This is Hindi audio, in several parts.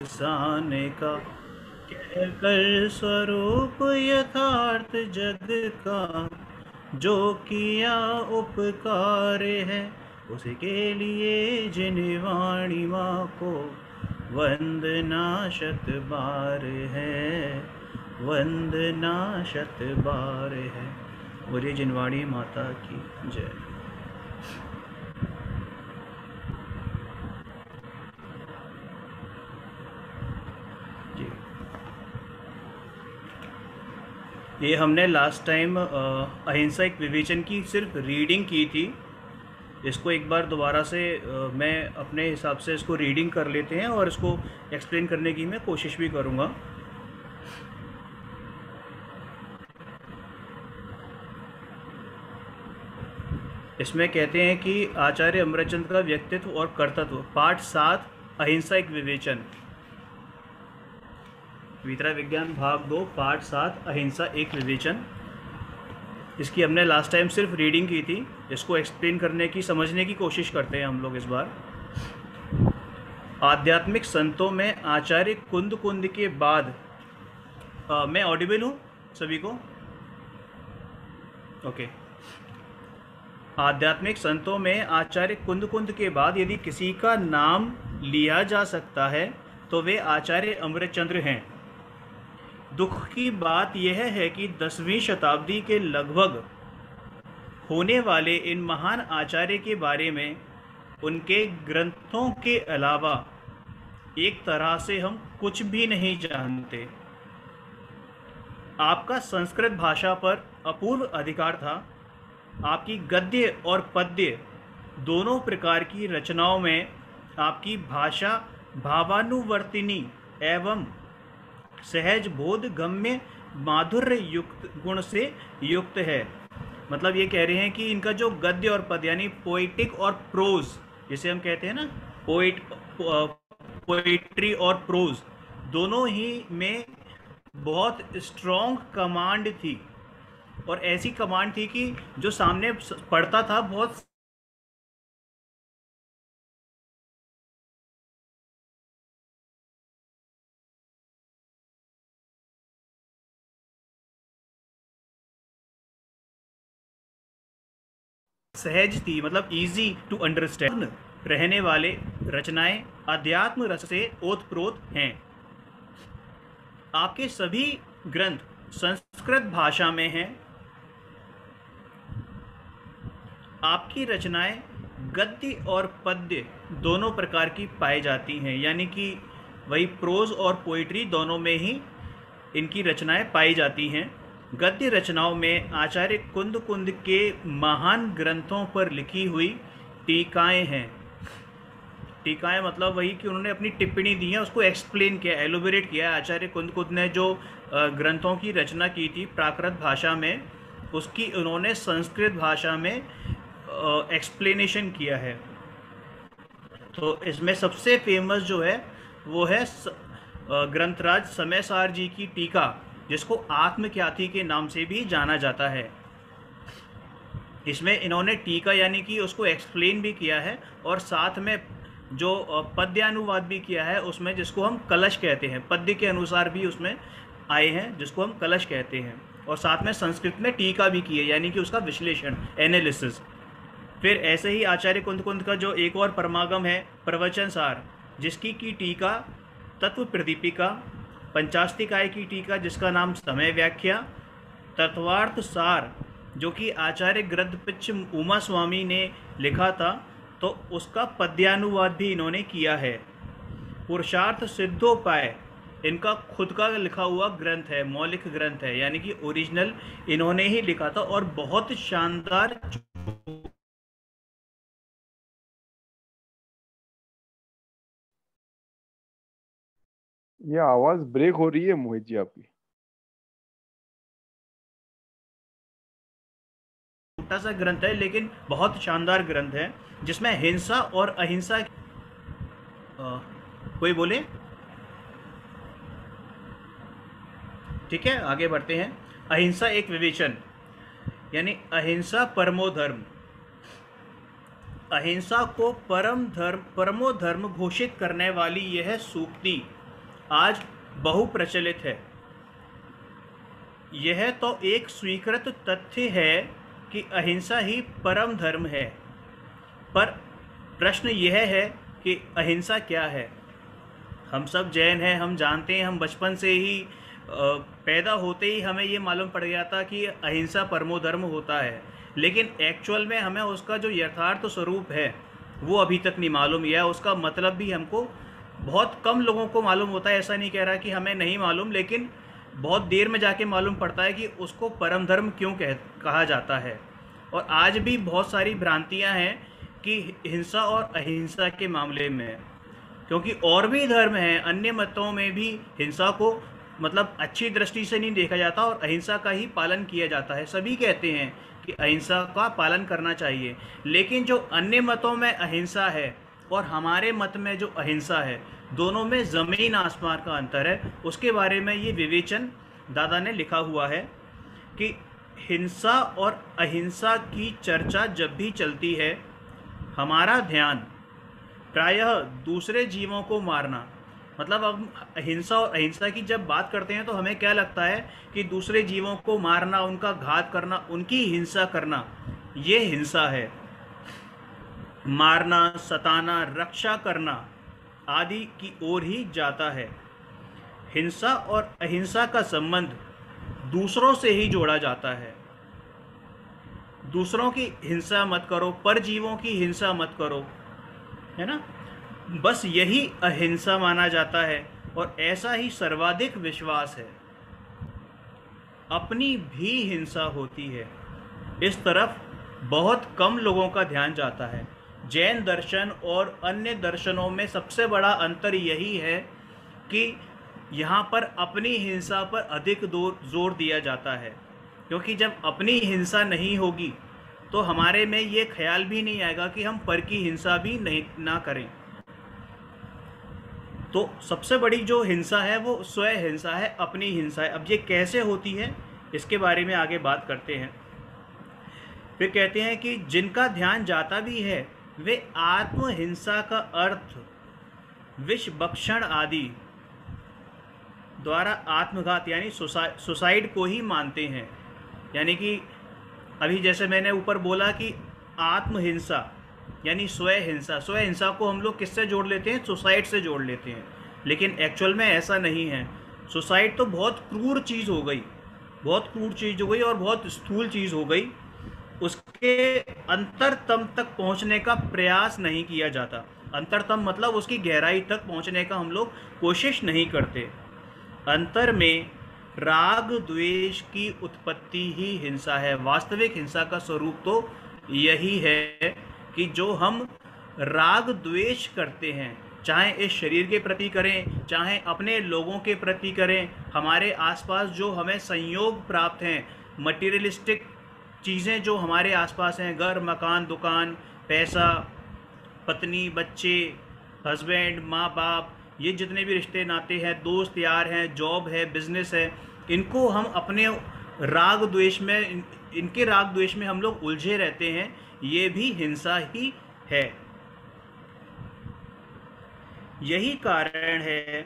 फसाने का, कह कर स्वरूप यथार्थ जग का, जो किया उपकार है उसके लिए जिन वाणी माँ को वंदना शत बार है, वंदना शत बार है। बोलिए जिनवाणी माता की जय। जी, ये हमने लास्ट टाइम अहिंसा एक विवेचन की सिर्फ रीडिंग की थी। इसको एक बार दोबारा से मैं अपने हिसाब से इसको रीडिंग कर लेते हैं और इसको एक्सप्लेन करने की मैं कोशिश भी करूँगा। इसमें कहते हैं कि आचार्य अमरचंद का व्यक्तित्व और कर्तृत्व, पाठ 7, अहिंसा एक विवेचन, वितरा विज्ञान भाग 2, पाठ 7, अहिंसा एक विवेचन। इसकी हमने लास्ट टाइम सिर्फ रीडिंग की थी। इसको एक्सप्लेन करने की, समझने की कोशिश करते हैं हम लोग इस बार। आध्यात्मिक संतों में आचार्य कुंद कुंद के बाद, मैं ऑडिबल हूँ सभी को? ओके। आध्यात्मिक संतों में आचार्य कुंद कुंद के बाद यदि किसी का नाम लिया जा सकता है तो वे आचार्य अमृतचंद्र हैं। दुख की बात यह है कि 10वीं शताब्दी के लगभग होने वाले इन महान आचार्य के बारे में उनके ग्रंथों के अलावा एक तरह से हम कुछ भी नहीं जानते। आपका संस्कृत भाषा पर अपूर्व अधिकार था। आपकी गद्य और पद्य दोनों प्रकार की रचनाओं में आपकी भाषा भावानुवर्तिनी एवं सहज बोध गम्य माधुर्य युक्त गुण से युक्त है। मतलब ये कह रहे हैं कि इनका जो गद्य और पद्य यानी पोइटिक और प्रोज, जिसे हम कहते हैं ना, पोइट्री और प्रोज, दोनों ही में बहुत स्ट्रॉन्ग कमांड थी। और ऐसी कमांड थी कि जो सामने पढ़ता था बहुत सहज थी, मतलब इजी टू अंडरस्टैंड रहने वाले रचनाएं अध्यात्म रस से ओतप्रोत हैं। आपके सभी ग्रंथ संस्कृत भाषा में हैं। आपकी रचनाएं गद्य और पद्य दोनों प्रकार की पाई जाती हैं, यानी कि वही प्रोज और पोइट्री दोनों में ही इनकी रचनाएं पाई जाती हैं। गद्य रचनाओं में आचार्य कुंद कुंद के महान ग्रंथों पर लिखी हुई टीकाएं हैं। टीकाएं मतलब वही कि उन्होंने अपनी टिप्पणी दी है, उसको एक्सप्लेन किया, एलोबरेट किया। आचार्य कुंद कुंद ने जो ग्रंथों की रचना की थी प्राकृत भाषा में, उसकी उन्होंने संस्कृत भाषा में एक्सप्लेनेशन किया है। तो इसमें सबसे फेमस जो है वो है ग्रंथराज समयसार जी की टीका, जिसको आत्मख्याति के नाम से भी जाना जाता है। इसमें इन्होंने टीका यानी कि उसको एक्सप्लेन भी किया है और साथ में जो पद्यानुवाद भी किया है उसमें, जिसको हम कलश कहते हैं, पद्य के अनुसार भी उसमें आए हैं जिसको हम कलश कहते हैं। और साथ में संस्कृत में टीका भी की है, यानी कि उसका विश्लेषण, एनालिसिस। फिर ऐसे ही आचार्य कुंद कुंद का जो एक और परमागम है प्रवचन सार, जिसकी की टीका तत्व प्रदीपिका, पंचास्तिकाय की टीका जिसका नाम समय व्याख्या, तत्वार्थ सार जो कि आचार्य ग्रंथपिच्छ उमा स्वामी ने लिखा था, तो उसका पद्यानुवाद भी इन्होंने किया है। पुरुषार्थ सिद्धोपाय इनका खुद का लिखा हुआ ग्रंथ है, मौलिक ग्रंथ है, यानी कि ओरिजिनल इन्होंने ही लिखा था और बहुत शानदार। ये आवाज ब्रेक हो रही है मोहित जी आपकी। छोटा सा ग्रंथ है लेकिन बहुत शानदार ग्रंथ है, जिसमें हिंसा और अहिंसा कोई बोले? ठीक है, आगे बढ़ते हैं। अहिंसा एक विवेचन, यानी अहिंसा परमो धर्म। अहिंसा को परम धर्म, परमो धर्म घोषित करने वाली यह सूक्ति आज बहुप्रचलित है। यह तो एक स्वीकृत तथ्य है कि अहिंसा ही परम धर्म है, पर प्रश्न यह है कि अहिंसा क्या है। हम सब जैन हैं, हम जानते हैं, हम बचपन से ही पैदा होते ही हमें ये मालूम पड़ गया था कि अहिंसा परमो धर्म होता है, लेकिन एक्चुअल में हमें उसका जो यथार्थ स्वरूप है वो अभी तक नहीं मालूम, या उसका मतलब भी हमको बहुत कम लोगों को मालूम होता है। ऐसा नहीं कह रहा कि हमें नहीं मालूम, लेकिन बहुत देर में जाके मालूम पड़ता है कि उसको परम धर्म क्यों कहा जाता है। और आज भी बहुत सारी भ्रांतियां हैं कि हिंसा और अहिंसा के मामले में, क्योंकि और भी धर्म हैं, अन्य मतों में भी हिंसा को मतलब अच्छी दृष्टि से नहीं देखा जाता और अहिंसा का ही पालन किया जाता है। सभी कहते हैं कि अहिंसा का पालन करना चाहिए, लेकिन जो अन्य मतों में अहिंसा है और हमारे मत में जो अहिंसा है, दोनों में ज़मीन आसमान का अंतर है। उसके बारे में ये विवेचन दादा ने लिखा हुआ है कि हिंसा और अहिंसा की चर्चा जब भी चलती है, हमारा ध्यान प्रायः दूसरे जीवों को मारना, मतलब अब हिंसा और अहिंसा की जब बात करते हैं तो हमें क्या लगता है कि दूसरे जीवों को मारना, उनका घात करना, उनकी हिंसा करना, ये हिंसा है। मारना, सताना, रक्षा करना आदि की ओर ही जाता है। हिंसा और अहिंसा का संबंध दूसरों से ही जोड़ा जाता है। दूसरों की हिंसा मत करो, परजीवों की हिंसा मत करो, है ना। बस यही अहिंसा माना जाता है और ऐसा ही सर्वाधिक विश्वास है। अपनी भी हिंसा होती है, इस तरफ बहुत कम लोगों का ध्यान जाता है। जैन दर्शन और अन्य दर्शनों में सबसे बड़ा अंतर यही है कि यहाँ पर अपनी हिंसा पर अधिक जोर दिया जाता है, क्योंकि जब अपनी हिंसा नहीं होगी तो हमारे में ये ख्याल भी नहीं आएगा कि हम पर की हिंसा भी नहीं ना करें। तो सबसे बड़ी जो हिंसा है वो स्वयं हिंसा है, अपनी हिंसा है। अब ये कैसे होती है इसके बारे में आगे बात करते हैं। फिर कहते हैं कि जिनका ध्यान जाता भी है वे आत्महिंसा का अर्थ विष भक्षण आदि द्वारा आत्मघात यानी सुसाइड को ही मानते हैं। यानी कि अभी जैसे मैंने ऊपर बोला कि आत्महिंसा यानी स्वयं हिंसा को हम लोग किससे जोड़ लेते हैं? सुसाइड से जोड़ लेते हैं, लेकिन एक्चुअल में ऐसा नहीं है। सुसाइड तो बहुत क्रूर चीज़ हो गई, बहुत क्रूर चीज़ हो गई और बहुत स्थूल चीज़ हो गई। उसके अंतरतम तक पहुंचने का प्रयास नहीं किया जाता। अंतरतम मतलब उसकी गहराई तक पहुंचने का हम लोग कोशिश नहीं करते। अंतर में राग द्वेष की उत्पत्ति ही हिंसा है। वास्तविक हिंसा का स्वरूप तो यही है कि जो हम राग द्वेष करते हैं, चाहे इस शरीर के प्रति करें, चाहे अपने लोगों के प्रति करें, हमारे आसपास जो हमें संयोग प्राप्त हैं, मटीरियलिस्टिक चीज़ें जो हमारे आसपास हैं, घर, मकान, दुकान, पैसा, पत्नी, बच्चे, हस्बैंड, माँ बाप, ये जितने भी रिश्ते नाते हैं, दोस्त यार हैं, जॉब है, बिजनेस है, इनको हम अपने राग द्वेष में, इनके राग द्वेष में हम लोग उलझे रहते हैं। ये भी हिंसा ही है। यही कारण है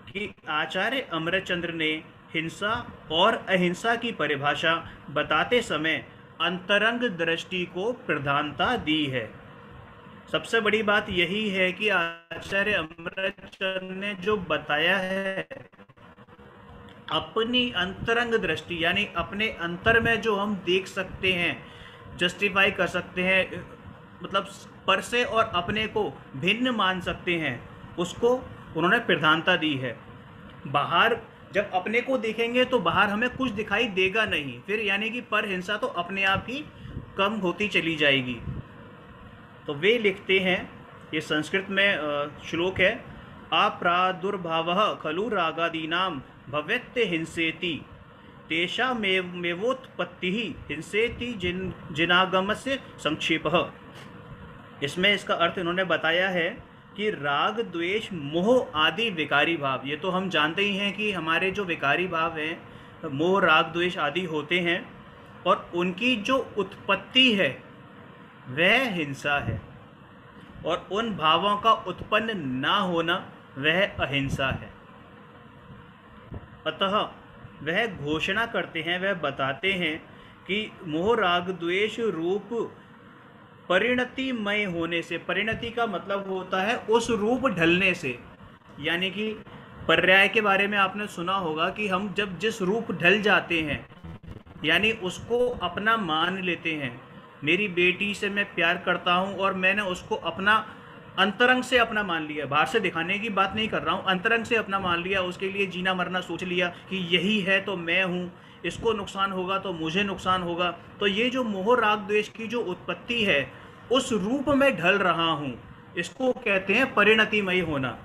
कि आचार्य अमरचंद्र ने हिंसा और अहिंसा की परिभाषा बताते समय अंतरंग दृष्टि को प्रधानता दी है। सबसे बड़ी बात यही है कि आचार्य अमरचंद्र ने जो बताया है, अपनी अंतरंग दृष्टि यानी अपने अंतर में जो हम देख सकते हैं, जस्टिफाई कर सकते हैं, मतलब पर से और अपने को भिन्न मान सकते हैं, उसको उन्होंने प्रधानता दी है। बाहर जब अपने को देखेंगे तो बाहर हमें कुछ दिखाई देगा नहीं, फिर यानी कि पर हिंसा तो अपने आप ही कम होती चली जाएगी। तो वे लिखते हैं, ये संस्कृत में श्लोक है, अप्रादुर्भावः खलु रागादीनां भवेत्ते हिंसेति तेषामेवोत्पत्तिः हिंसेति जिनागमस्य संक्षेपः। इसमें इसका अर्थ इन्होंने बताया है कि राग द्वेष मोह आदि विकारी भाव, ये तो हम जानते ही हैं कि हमारे जो विकारी भाव हैं, मोह राग द्वेष आदि होते हैं, और उनकी जो उत्पत्ति है वह हिंसा है, और उन भावों का उत्पन्न ना होना वह अहिंसा है। अतः वह घोषणा करते हैं, वह बताते हैं कि मोह राग द्वेष रूप परिणतिमय होने से, परिणति का मतलब होता है उस रूप ढलने से, यानी कि पर्याय के बारे में आपने सुना होगा कि हम जब जिस रूप ढल जाते हैं, यानी उसको अपना मान लेते हैं। मेरी बेटी से मैं प्यार करता हूँ और मैंने उसको अपना अंतरंग से अपना मान लिया, बाहर से दिखाने की बात नहीं कर रहा हूँ, अंतरंग से अपना मान लिया, उसके लिए जीना मरना सोच लिया कि यही है तो मैं हूँ, इसको नुकसान होगा तो मुझे नुकसान होगा। तो ये जो मोह राग द्वेष की जो उत्पत्ति है, उस रूप में ढल रहा हूँ, इसको कहते हैं परिणतिमय होना।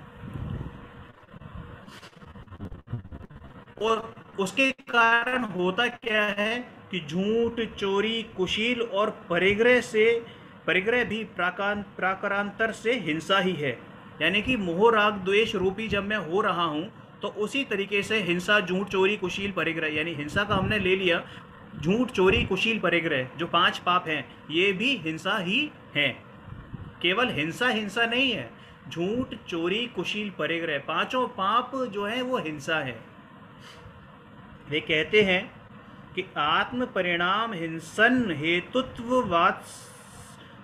और उसके कारण होता क्या है कि झूठ, चोरी, कुशील और परिग्रह भी प्राकारांतर से हिंसा ही है। यानी कि मोह राग द्वेष रूपी जब मैं हो रहा हूँ तो उसी तरीके से हिंसा, झूठ, चोरी, कुशील, परिग्रह, यानी हिंसा का हमने ले लिया, झूठ, चोरी, कुशील, परिग्रह जो 5 पाप हैं ये भी हिंसा ही हैं। केवल हिंसा हिंसा नहीं है, झूठ, चोरी, कुशील, परिग्रह, 5 पाप जो है वो हिंसा है। वे कहते हैं कि आत्म परिणाम हिंसन हेतुत्ववाद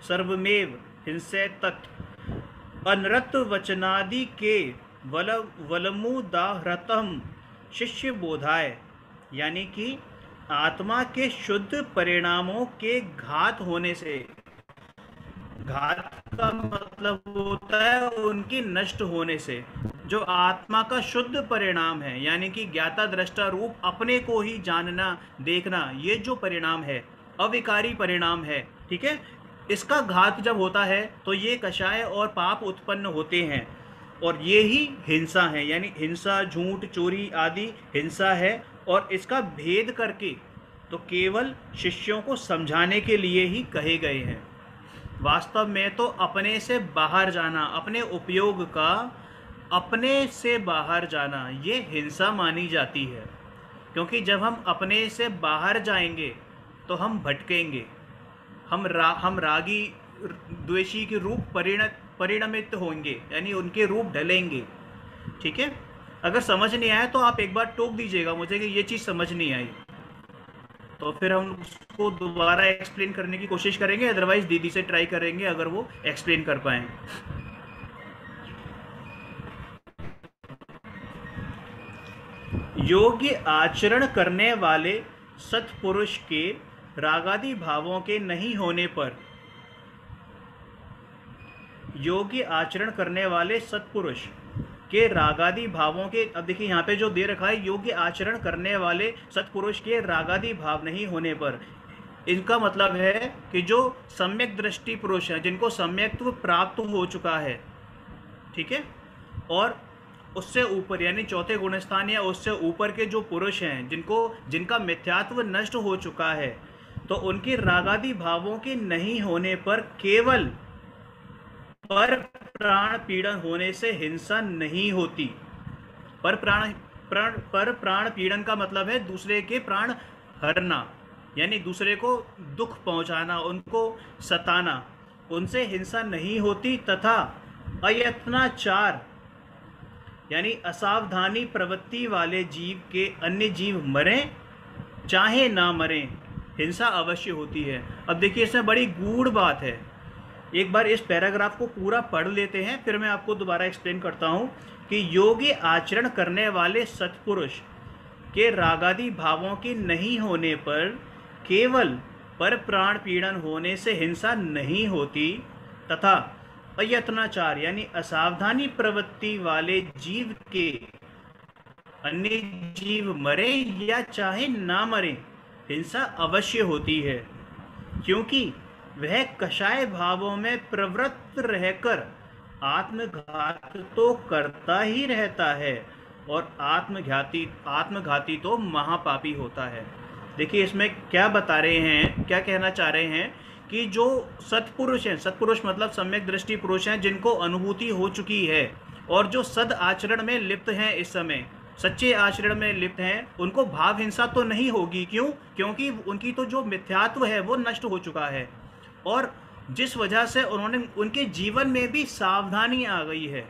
सर्वमेव हिंसेतत् अनृत वचनादि के वलमुदाहृतम शिष्य बोधाय, यानी कि आत्मा के शुद्ध परिणामों के घात होने से, घात का मतलब होता है उनकी नष्ट होने से, जो आत्मा का शुद्ध परिणाम है, यानी कि ज्ञाता दृष्टा रूप अपने को ही जानना, देखना, ये जो परिणाम है अविकारी परिणाम है, ठीक है, इसका घात जब होता है तो ये कषाय और पाप उत्पन्न होते हैं, और ये ही हिंसा है। यानी हिंसा, झूठ, चोरी आदि हिंसा है, और इसका भेद करके तो केवल शिष्यों को समझाने के लिए ही कहे गए हैं। वास्तव में तो अपने से बाहर जाना, अपने उपयोग का अपने से बाहर जाना, ये हिंसा मानी जाती है। क्योंकि जब हम अपने से बाहर जाएंगे तो हम भटकेंगे, हम रागी द्वेषी के रूप परिणमित होंगे, यानी उनके रूप ढलेंगे। ठीक है, अगर समझ नहीं आया तो आप एक बार टोक दीजिएगा मुझे कि ये चीज़ समझ नहीं आई, तो फिर हम उसको दोबारा एक्सप्लेन करने की कोशिश करेंगे, अदरवाइज दीदी से ट्राई करेंगे अगर वो एक्सप्लेन कर पाएँ। योग्य आचरण करने वाले सत्पुरुष के रागादि भावों के नहीं होने पर, योग्य आचरण करने वाले सत्पुरुष के रागादि भावों के, अब देखिए यहाँ पे जो दे रखा है योग्य आचरण करने वाले सत्पुरुष के रागादि भाव नहीं होने पर, इनका मतलब है कि जो सम्यक दृष्टि पुरुष हैं, जिनको सम्यक्त्व प्राप्त हो चुका है, ठीक है, और उससे ऊपर यानी चौथे गुणस्थान या उससे ऊपर के जो पुरुष हैं, जिनका मिथ्यात्व नष्ट हो चुका है, तो उनके रागादि भावों के नहीं होने पर केवल पर प्राण पीड़न होने से हिंसा नहीं होती। पर प्राण पीड़न का मतलब है दूसरे के प्राण हरना, यानी दूसरे को दुख पहुंचाना, उनको सताना, उनसे हिंसा नहीं होती। तथा अयत्नाचार यानी असावधानी प्रवृत्ति वाले जीव के अन्य जीव मरें चाहे ना मरें, हिंसा अवश्य होती है। अब देखिए इसमें बड़ी गूढ़ बात है, एक बार इस पैराग्राफ को पूरा पढ़ लेते हैं, फिर मैं आपको दोबारा एक्सप्लेन करता हूं कि योग्य आचरण करने वाले सत्पुरुष के रागादि भावों के नहीं होने पर केवल पर प्राण पीड़न होने से हिंसा नहीं होती। तथा अयत्नाचार यानी असावधानी प्रवृत्ति वाले जीव के अन्य जीव मरे या चाहे ना मरे, हिंसा अवश्य होती है, क्योंकि वह कषाय भावों में प्रवृत्त रहकर आत्मघात तो करता ही रहता है, और आत्मघाती तो महापापी होता है। देखिए इसमें क्या बता रहे हैं, क्या कहना चाह रहे हैं कि जो सत्पुरुष हैं, सत्पुरुष मतलब सम्यक दृष्टि पुरुष हैं, जिनको अनुभूति हो चुकी है और जो सद आचरण में लिप्त हैं, इस समय सच्चे आचरण में लिप्त हैं, उनको भाव हिंसा तो नहीं होगी। क्यों? क्योंकि उनकी तो जो मिथ्यात्व है वो नष्ट हो चुका है, और जिस वजह से उनके जीवन में भी सावधानी आ गई है,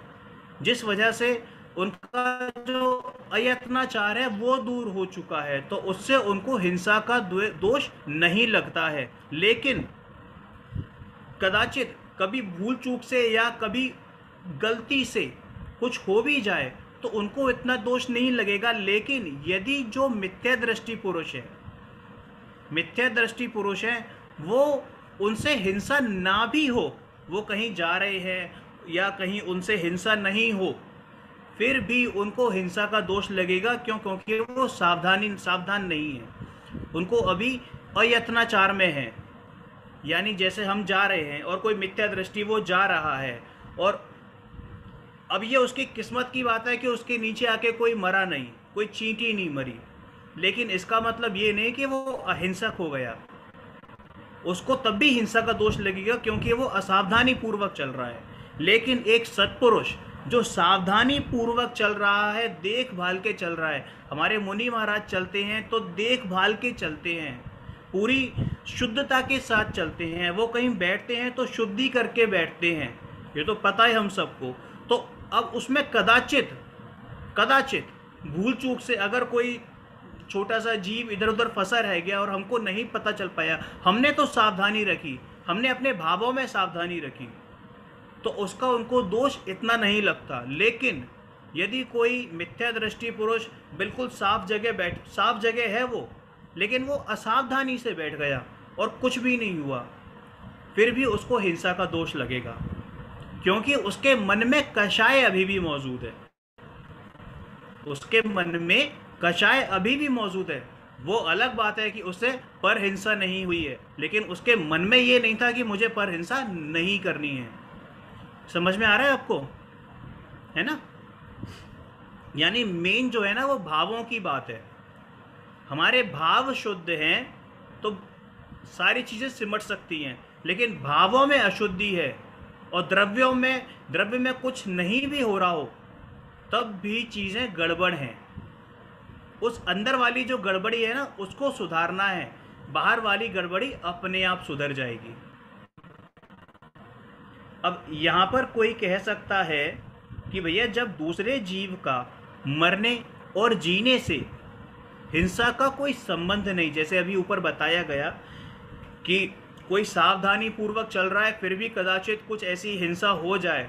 जिस वजह से उनका जो अयत्नाचार है वो दूर हो चुका है, तो उससे उनको हिंसा का दोष नहीं लगता है। लेकिन कदाचित कभी भूल चूक से या कभी गलती से कुछ हो भी जाए तो उनको इतना दोष नहीं लगेगा। लेकिन यदि जो मिथ्या दृष्टि पुरुष है वो उनसे हिंसा ना भी हो, वो कहीं जा रहे हैं या कहीं उनसे हिंसा नहीं हो, फिर भी उनको हिंसा का दोष लगेगा। क्यों? क्योंकि वो सावधान नहीं है, उनको अभी अयत्नाचार में है। यानी जैसे हम जा रहे हैं और कोई मिथ्या दृष्टि वो जा रहा है, और अब ये उसकी किस्मत की बात है कि उसके नीचे आके कोई मरा नहीं, कोई चींटी नहीं मरी, लेकिन इसका मतलब ये नहीं कि वो अहिंसक हो गया। उसको तब भी हिंसा का दोष लगेगा क्योंकि वो असावधानी पूर्वक चल रहा है। लेकिन एक सत्पुरुष जो सावधानी पूर्वक चल रहा है, देखभाल के चल रहा है, हमारे मुनि महाराज चलते हैं तो देखभाल के चलते हैं, पूरी शुद्धता के साथ चलते हैं। वो कहीं बैठते हैं तो शुद्धि करके बैठते हैं, ये तो पता है हम सबको। तो अब उसमें कदाचित भूल चूक से अगर कोई छोटा सा जीव इधर उधर फंसा रह गया और हमको नहीं पता चल पाया, हमने तो सावधानी रखी, हमने अपने भावों में सावधानी रखी, तो उसका उनको दोष इतना नहीं लगता। लेकिन यदि कोई मिथ्या दृष्टि पुरुष बिल्कुल साफ जगह है वो, लेकिन वो असावधानी से बैठ गया और कुछ भी नहीं हुआ, फिर भी उसको हिंसा का दोष लगेगा, क्योंकि उसके मन में कषाय अभी भी मौजूद है। उसके मन में कषाय अभी भी मौजूद है। वो अलग बात है कि उससे परहिंसा नहीं हुई है, लेकिन उसके मन में ये नहीं था कि मुझे परहिंसा नहीं करनी है। समझ में आ रहा है आपको? है ना? यानी मेन जो है ना वो भावों की बात है। हमारे भाव शुद्ध हैं तो सारी चीज़ें सिमट सकती हैं, लेकिन भावों में अशुद्धि है और द्रव्य में कुछ नहीं भी हो रहा हो तब भी चीज़ें गड़बड़ हैं। उस अंदर वाली जो गड़बड़ी है ना उसको सुधारना है, बाहर वाली गड़बड़ी अपने आप सुधर जाएगी। अब यहाँ पर कोई कह सकता है कि भैया जब दूसरे जीव का मरने और जीने से हिंसा का कोई संबंध नहीं, जैसे अभी ऊपर बताया गया कि कोई सावधानी पूर्वक चल रहा है फिर भी कदाचित कुछ ऐसी हिंसा हो जाए,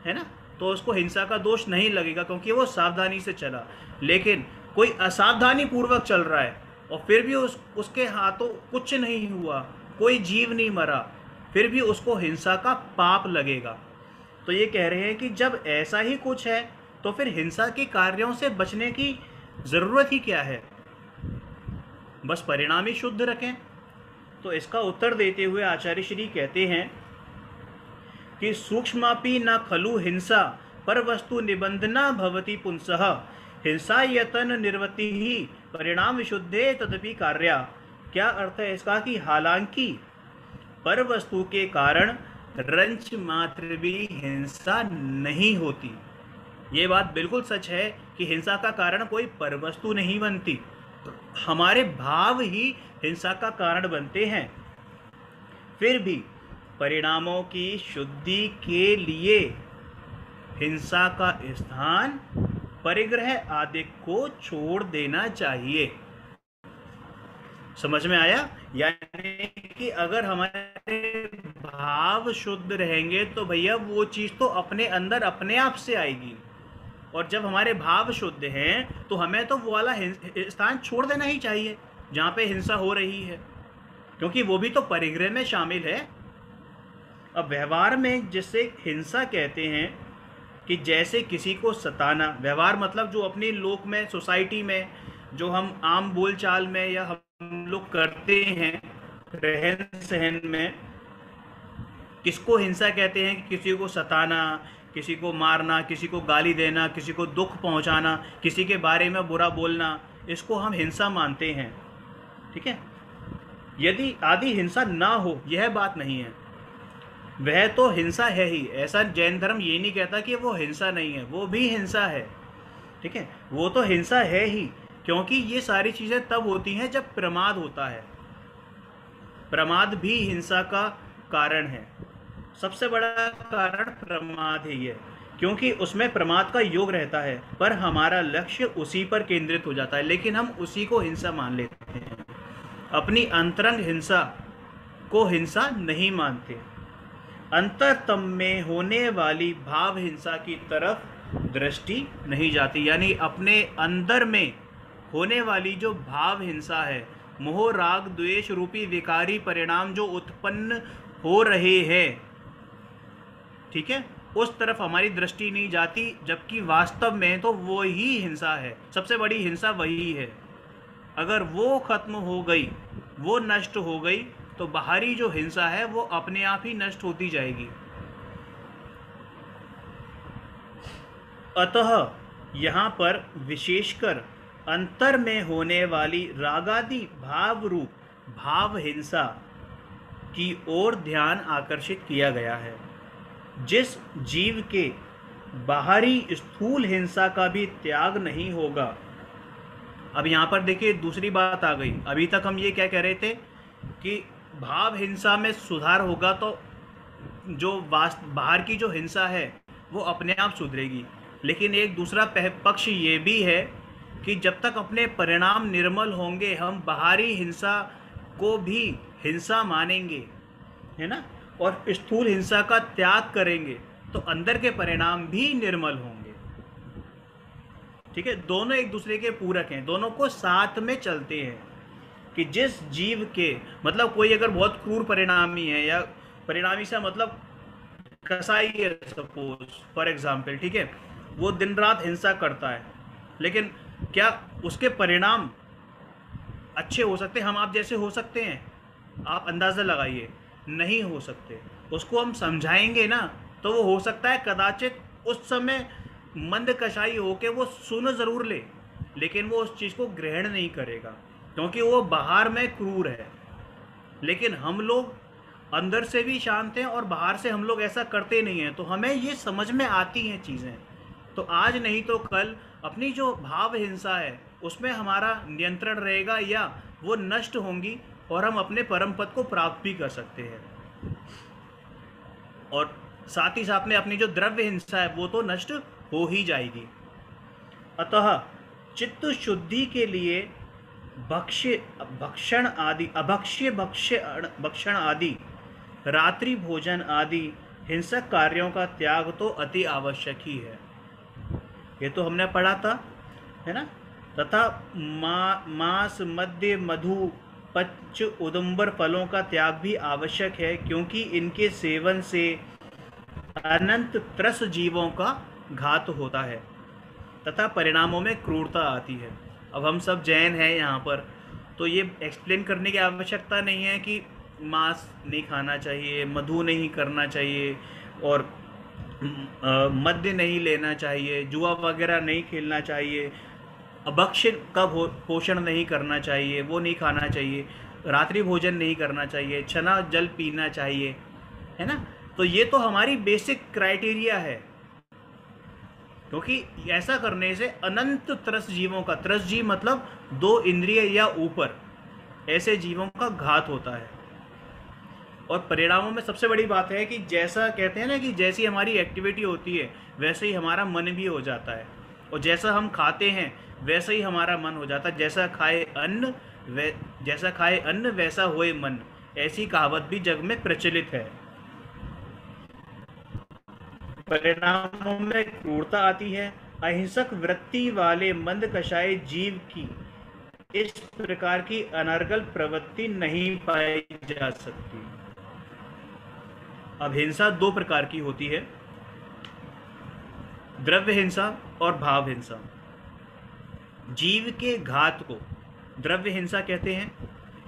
है ना, तो उसको हिंसा का दोष नहीं लगेगा क्योंकि वो सावधानी से चला। लेकिन कोई असावधानी पूर्वक चल रहा है और फिर भी उसके हाथों कुछ नहीं हुआ, कोई जीव नहीं मरा, फिर भी उसको हिंसा का पाप लगेगा। तो ये कह रहे हैं कि जब ऐसा ही कुछ है तो फिर हिंसा के कार्यों से बचने की ज़रूरत ही क्या है, बस परिणाम ही शुद्ध रखें। तो इसका उत्तर देते हुए आचार्य श्री कहते हैं कि सूक्ष्मापि न खलु हिंसा पर वस्तु निबंधना भवति पुंसः हिंसा यतन निर्वति ही परिणाम विशुद्धे तदपि कार्या। क्या अर्थ है इसका कि हालांकि पर वस्तु के कारण रंच मात्र भी हिंसा नहीं होती। ये बात बिल्कुल सच है कि हिंसा का कारण कोई पर वस्तु नहीं बनती, हमारे भाव ही हिंसा का कारण बनते हैं। फिर भी परिणामों की शुद्धि के लिए हिंसा का स्थान परिग्रह आदि को छोड़ देना चाहिए। समझ में आया? यानी कि अगर हमारे भाव शुद्ध रहेंगे तो भैया वो चीज़ तो अपने अंदर अपने आप से आएगी, और जब हमारे भाव शुद्ध हैं तो हमें तो वो वाला स्थान छोड़ देना ही चाहिए जहाँ पे हिंसा हो रही है, क्योंकि वो भी तो परिग्रह में शामिल है। अब व्यवहार में जिसे हिंसा कहते हैं कि जैसे किसी को सताना, व्यवहार मतलब जो अपनी लोक में सोसाइटी में जो हम आम बोलचाल में या हम लोग करते हैं रहन सहन में, किसको हिंसा कहते हैं कि किसी को सताना, किसी को मारना, किसी को गाली देना, किसी को दुख पहुंचाना, किसी के बारे में बुरा बोलना, इसको हम हिंसा मानते हैं। ठीक है? यदि आदि हिंसा ना हो यह बात नहीं है, वह तो हिंसा है ही। ऐसा जैन धर्म ये नहीं कहता कि वो हिंसा नहीं है, वो भी हिंसा है। ठीक है? वो तो हिंसा है ही, क्योंकि ये सारी चीज़ें तब होती हैं जब प्रमाद होता है। प्रमाद भी हिंसा का कारण है, सबसे बड़ा कारण प्रमाद ही है, क्योंकि उसमें प्रमाद का योग रहता है, पर हमारा लक्ष्य उसी पर केंद्रित हो जाता है, लेकिन हम उसी को हिंसा मान लेते हैं, अपनी अंतरंग हिंसा को हिंसा नहीं मानते। अंतरतम में होने वाली भाव हिंसा की तरफ दृष्टि नहीं जाती, यानी अपने अंदर में होने वाली जो भाव हिंसा है, मोह राग द्वेष रूपी विकारी परिणाम जो उत्पन्न हो रहे हैं, ठीक है, उस तरफ हमारी दृष्टि नहीं जाती, जबकि वास्तव में तो वो ही हिंसा है, सबसे बड़ी हिंसा वही है। अगर वो खत्म हो गई, वो नष्ट हो गई, तो बाहरी जो हिंसा है वो अपने आप ही नष्ट होती जाएगी। अतः यहाँ पर विशेषकर अंतर में होने वाली रागादि भाव रूप भाव हिंसा की ओर ध्यान आकर्षित किया गया है। जिस जीव के बाहरी स्थूल हिंसा का भी त्याग नहीं होगा। अब यहाँ पर देखिए दूसरी बात आ गई। अभी तक हम ये क्या कह रहे थे कि भाव हिंसा में सुधार होगा तो जो बाहर की जो हिंसा है वो अपने आप सुधरेगी, लेकिन एक दूसरा पक्ष ये भी है कि जब तक अपने परिणाम निर्मल होंगे, हम बाहरी हिंसा को भी हिंसा मानेंगे, है ना, और स्थूल हिंसा का त्याग करेंगे, तो अंदर के परिणाम भी निर्मल होंगे। ठीक है, दोनों एक दूसरे के पूरक हैं, दोनों को साथ में चलते हैं। कि जिस जीव के मतलब कोई अगर बहुत क्रूर परिणामी है, या परिणामी से मतलब कसाई है सपोज फॉर एग्जाम्पल, ठीक है, वो दिन रात हिंसा करता है, लेकिन क्या उसके परिणाम अच्छे हो सकते हैं? हम आप जैसे हो सकते हैं? आप अंदाज़ा लगाइए, नहीं हो सकते। उसको हम समझाएंगे ना, तो वो हो सकता है कदाचित उस समय मंद कसाई होके वो सुन ज़रूर ले, लेकिन वो उस चीज़ को ग्रहण नहीं करेगा, क्योंकि वो बाहर में क्रूर है। लेकिन हम लोग अंदर से भी शांत हैं और बाहर से हम लोग ऐसा करते नहीं हैं, तो हमें ये समझ में आती हैं चीज़ें। तो आज नहीं तो कल अपनी जो भाव हिंसा है उसमें हमारा नियंत्रण रहेगा, या वो नष्ट होंगी और हम अपने परम पद को प्राप्त भी कर सकते हैं। और साथ ही साथ में अपनी जो द्रव्य हिंसा है वो तो नष्ट हो ही जाएगी। अतः चित्त शुद्धि के लिए भक्षण आदि रात्रि भोजन आदि हिंसक कार्यों का त्याग तो अति आवश्यक ही है। ये तो हमने पढ़ा था, है ना। तथा मांस मद्य मधु पच्च उदुम्बर फलों का त्याग भी आवश्यक है, क्योंकि इनके सेवन से अनंत त्रस जीवों का घात होता है तथा परिणामों में क्रूरता आती है। अब हम सब जैन हैं यहाँ पर, तो ये एक्सप्लेन करने की आवश्यकता नहीं है कि मांस नहीं खाना चाहिए, मधु नहीं करना चाहिए, और मद्य नहीं लेना चाहिए, जुआ वगैरह नहीं खेलना चाहिए, अभक्ष्य का पोषण नहीं करना चाहिए, वो नहीं खाना चाहिए, रात्रि भोजन नहीं करना चाहिए, छना जल पीना चाहिए, है ना। तो ये तो हमारी बेसिक क्राइटेरिया है, क्योंकि ऐसा करने से अनंत त्रस जीवों का, त्रस जीव मतलब 2 इंद्रिय या ऊपर, ऐसे जीवों का घात होता है। और परिणामों में सबसे बड़ी बात है कि जैसा कहते हैं ना कि जैसी हमारी एक्टिविटी होती है वैसे ही हमारा मन भी हो जाता है, और जैसा हम खाते हैं वैसा ही हमारा मन हो जाता है। जैसा खाए अन्न वैसा होए मन, ऐसी कहावत भी जग में प्रचलित है। परिणामों में क्रूरता आती है। अहिंसक वृत्ति वाले मंद कषाय जीव की इस प्रकार की अनर्गल प्रवृत्ति नहीं पाई जा सकती। अब हिंसा 2 प्रकार की होती है, द्रव्य हिंसा और भाव हिंसा। जीव के घात को द्रव्य हिंसा कहते हैं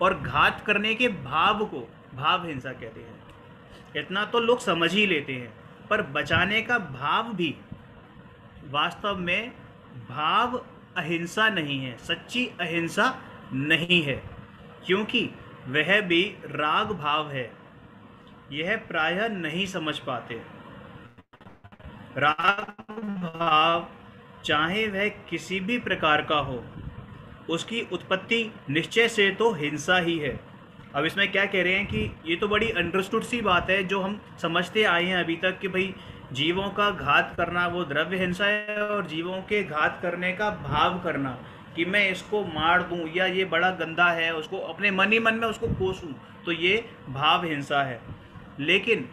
और घात करने के भाव को भाव हिंसा कहते हैं। इतना तो लोग समझ ही लेते हैं, पर बचाने का भाव भी वास्तव में भाव अहिंसा नहीं है, सच्ची अहिंसा नहीं है, क्योंकि वह भी राग भाव है। यह प्रायः नहीं समझ पाते। राग भाव चाहे वह किसी भी प्रकार का हो, उसकी उत्पत्ति निश्चय से तो हिंसा ही है। अब इसमें क्या कह रहे हैं कि ये तो बड़ी अंडरस्टूड सी बात है जो हम समझते आए हैं अभी तक कि भाई जीवों का घात करना वो द्रव्य हिंसा है, और जीवों के घात करने का भाव करना कि मैं इसको मार दूं या ये बड़ा गंदा है, उसको अपने मन ही मन में उसको कोसूं, तो ये भाव हिंसा है। लेकिन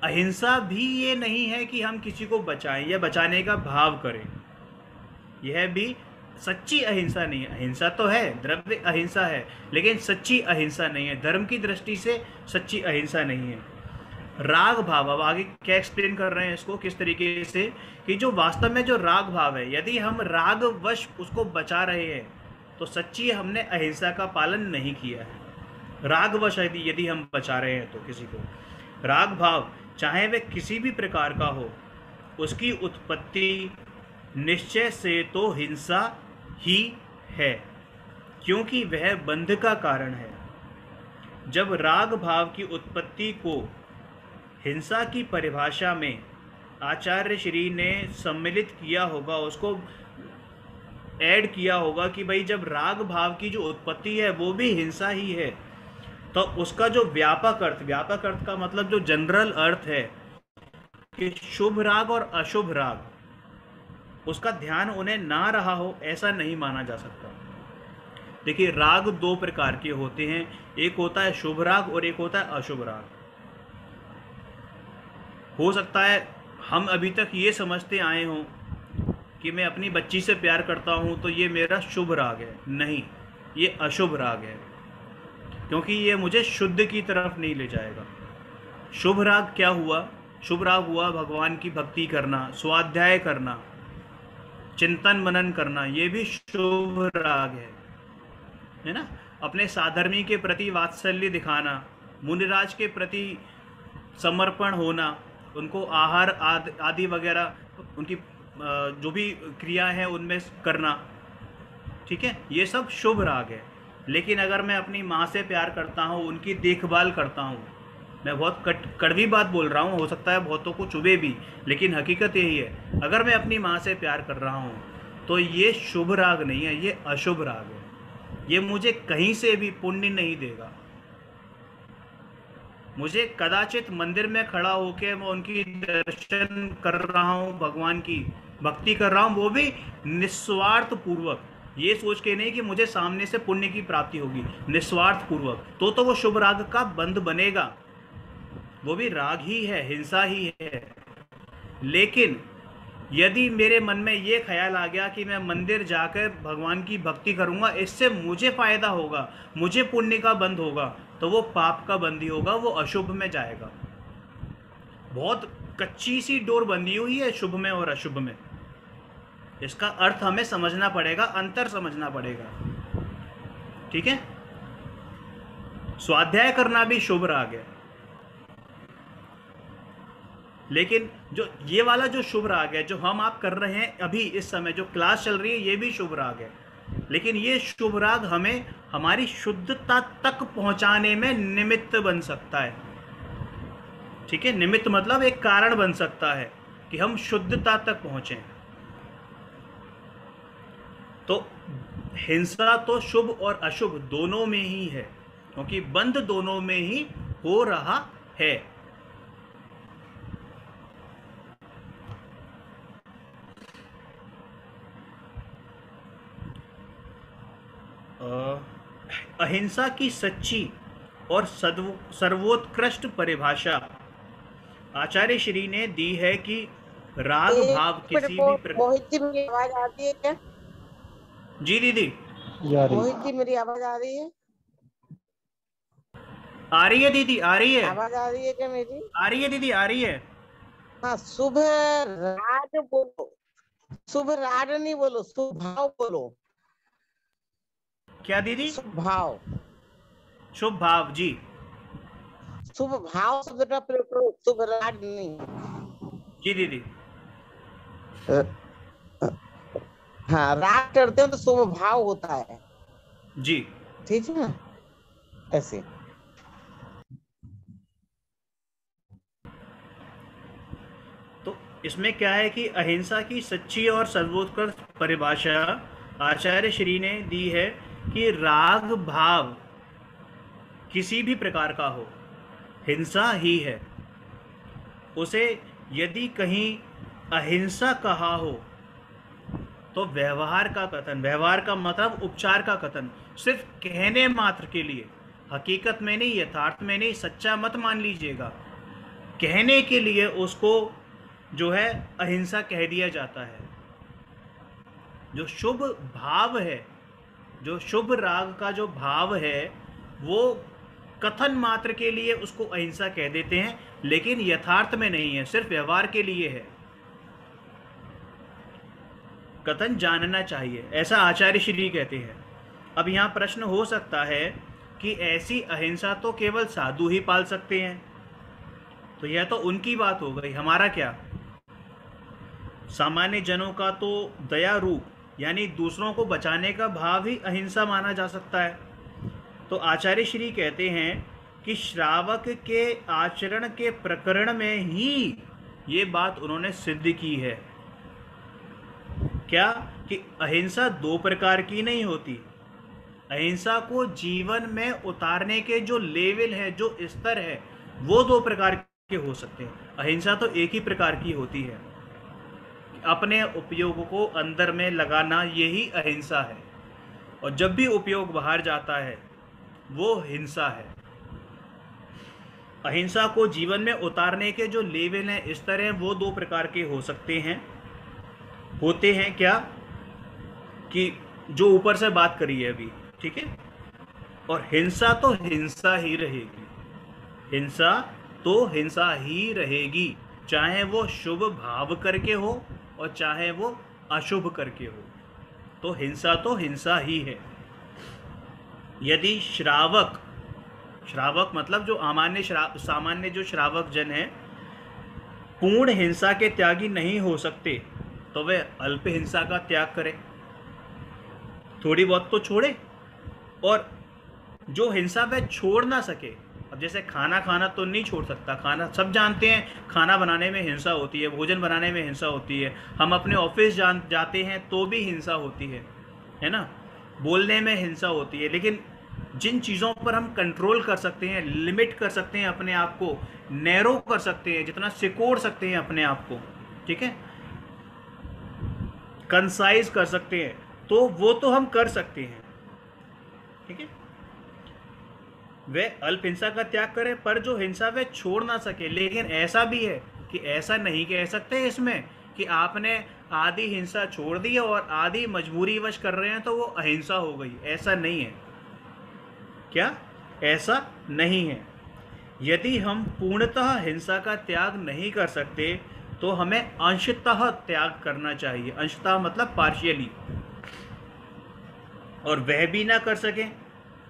अहिंसा भी ये नहीं है कि हम किसी को बचाएं या बचाने का भाव करें, यह भी सच्ची अहिंसा नहीं है। अहिंसा तो है, द्रव्य अहिंसा है, लेकिन सच्ची अहिंसा नहीं है, धर्म की दृष्टि से सच्ची अहिंसा नहीं है। राग भाव, अब आगे क्या एक्सप्लेन कर रहे हैं इसको किस तरीके से, कि जो वास्तव में जो राग भाव है, यदि हम रागवश उसको बचा रहे हैं तो सच्ची हमने अहिंसा का पालन नहीं किया है। रागवश यदि हम बचा रहे हैं तो किसी को, राग भाव चाहे वह किसी भी प्रकार का हो, उसकी उत्पत्ति निश्चय से तो हिंसा ही है, क्योंकि वह बंध का कारण है। जब राग भाव की उत्पत्ति को हिंसा की परिभाषा में आचार्य श्री ने सम्मिलित किया होगा, उसको ऐड किया होगा कि भाई जब राग भाव की जो उत्पत्ति है वो भी हिंसा ही है, तो उसका जो व्यापक अर्थ का मतलब जो जनरल अर्थ है कि शुभ राग और अशुभ राग, उसका ध्यान उन्हें ना रहा हो, ऐसा नहीं माना जा सकता। देखिए, राग दो प्रकार के होते हैं, एक होता है शुभ राग और एक होता है अशुभ राग। हो सकता है हम अभी तक ये समझते आए हों कि मैं अपनी बच्ची से प्यार करता हूँ तो ये मेरा शुभ राग है। नहीं, ये अशुभ राग है, क्योंकि ये मुझे शुद्ध की तरफ नहीं ले जाएगा। शुभ राग क्या हुआ? शुभ राग हुआ भगवान की भक्ति करना, स्वाध्याय करना, चिंतन मनन करना, ये भी शुभ राग है ना। अपने साधर्मी के प्रति वात्सल्य दिखाना, मुनिराज के प्रति समर्पण होना, उनको आहार आदि वगैरह, उनकी जो भी क्रिया है उनमें करना, ठीक है, ये सब शुभ राग है। लेकिन अगर मैं अपनी माँ से प्यार करता हूँ, उनकी देखभाल करता हूँ, मैं बहुत कड़वी बात बोल रहा हूँ, हो सकता है बहुतों को चुभे भी, लेकिन हकीकत यही है, अगर मैं अपनी माँ से प्यार कर रहा हूँ तो ये शुभ राग नहीं है, ये अशुभ राग है। ये मुझे कहीं से भी पुण्य नहीं देगा। मुझे कदाचित मंदिर में खड़ा होकर मैं उनकी दर्शन कर रहा हूँ, भगवान की भक्ति कर रहा हूँ, वो भी निस्वार्थ पूर्वक, ये सोच के नहीं कि मुझे सामने से पुण्य की प्राप्ति होगी, निस्वार्थ पूर्वक, तो वो शुभ राग का बंध बनेगा, वो भी राग ही है, हिंसा ही है। लेकिन यदि मेरे मन में ये ख्याल आ गया कि मैं मंदिर जाकर भगवान की भक्ति करूंगा, इससे मुझे फायदा होगा, मुझे पुण्य का बंध होगा, तो वो पाप का बंधी होगा, वो अशुभ में जाएगा। बहुत कच्ची सी डोर बंधी हुई है शुभ में और अशुभ में। इसका अर्थ हमें समझना पड़ेगा, अंतर समझना पड़ेगा, ठीक है। स्वाध्याय करना भी शुभ राग है, लेकिन जो ये वाला जो शुभ राग है जो हम आप कर रहे हैं अभी इस समय जो क्लास चल रही है, ये भी शुभ राग है। लेकिन ये शुभ राग हमें हमारी शुद्धता तक पहुंचाने में निमित्त बन सकता है, ठीक है। निमित्त मतलब एक कारण बन सकता है कि हम शुद्धता तक पहुंचे। तो हिंसा तो शुभ और अशुभ दोनों में ही है, क्योंकि बंध दोनों में ही हो रहा है। अहिंसा की सच्ची और सर्वोत्कृष्ट परिभाषा आचार्य श्री ने दी है कि राग भाव किसी भी मोहित जी, मेरी आवाज आती है क्या? जी दीदी, मोहित जी, मेरी आवाज आ रही है? आ रही है दीदी, आ रही है। आवाज आ रही है क्या मेरी? आ रही है दीदी, आ रही है। हाँ, शुभ राग बोलो, शुभ राग नहीं बोलो, शुभ भाव बोलो। क्या दीदी? शुभ भाव, शुभ भाव, जी। शुभ भाव शब्द का प्रयोग करो, शुभ राग नहीं। जी दीदी। हाँ, राग करते हो तो शुभ भाव होता है, जी, ठीक है ना, ऐसे। तो इसमें क्या है कि अहिंसा की सच्ची और सर्वोत्कृष्ट परिभाषा आचार्य श्री ने दी है कि राग भाव किसी भी प्रकार का हो, हिंसा ही है। उसे यदि कहीं अहिंसा कहा हो तो व्यवहार का कथन, व्यवहार का मतलब उपचार का कथन, सिर्फ कहने मात्र के लिए, हकीकत में नहीं, यथार्थ में नहीं, सच्चा मत मान लीजिएगा, कहने के लिए उसको जो है अहिंसा कह दिया जाता है। जो शुभ भाव है, जो शुभ राग का जो भाव है, वो कथन मात्र के लिए उसको अहिंसा कह देते हैं, लेकिन यथार्थ में नहीं है, सिर्फ व्यवहार के लिए है। कथन जानना चाहिए, ऐसा आचार्य श्री कहते हैं। अब यहाँ प्रश्न हो सकता है कि ऐसी अहिंसा तो केवल साधु ही पाल सकते हैं, तो यह तो उनकी बात हो गई, हमारा क्या? सामान्य जनों का तो दया रूप यानी दूसरों को बचाने का भाव ही अहिंसा माना जा सकता है। तो आचार्य श्री कहते हैं कि श्रावक के आचरण के प्रकरण में ही ये बात उन्होंने सिद्ध की है। क्या? कि अहिंसा दो प्रकार की नहीं होती। अहिंसा को जीवन में उतारने के जो लेवल है, जो स्तर है, वो दो प्रकार के हो सकते हैं। अहिंसा तो एक ही प्रकार की होती है, अपने उपयोग को अंदर में लगाना, यही अहिंसा है। और जब भी उपयोग बाहर जाता है वो हिंसा है। अहिंसा को जीवन में उतारने के जो लेवल हैं, स्तर हैं, वो दो प्रकार के हो सकते हैं, होते हैं। क्या? कि जो ऊपर से बात करी है अभी, ठीक है। और हिंसा तो हिंसा ही रहेगी, हिंसा तो हिंसा ही रहेगी, चाहे वो शुभ भाव करके हो और चाहे वो अशुभ करके हो, तो हिंसा ही है। यदि श्रावक, श्रावक मतलब जो सामान्य जो श्रावक जन है पूर्ण हिंसा के त्यागी नहीं हो सकते, तो वे अल्प हिंसा का त्याग करें, थोड़ी बहुत तो छोड़े। और जो हिंसा वह छोड़ ना सके, अब जैसे खाना खाना तो नहीं छोड़ सकता, खाना सब जानते हैं, खाना बनाने में हिंसा होती है, भोजन बनाने में हिंसा होती है, हम अपने ऑफिस जाते हैं तो भी हिंसा होती है ना, बोलने में हिंसा होती है। लेकिन जिन चीज़ों पर हम कंट्रोल कर सकते हैं, लिमिट कर सकते हैं अपने आप को, नैरो कर सकते हैं, जितना सिकोड़ सकते हैं अपने आप को, ठीक है, कंसाइज कर सकते हैं, तो वो तो हम कर सकते हैं, ठीक है। वे अल्प हिंसा का त्याग करें, पर जो हिंसा वे छोड़ ना सके। लेकिन ऐसा भी है कि ऐसा नहीं कह सकते इसमें कि आपने आधी हिंसा छोड़ दी और आधी मजबूरीवश कर रहे हैं तो वो अहिंसा हो गई, ऐसा नहीं है। क्या? ऐसा नहीं है। यदि हम पूर्णतः हिंसा का त्याग नहीं कर सकते तो हमें अंशतः त्याग करना चाहिए। अंशतः मतलब पार्शियली। और वह भी ना कर सकें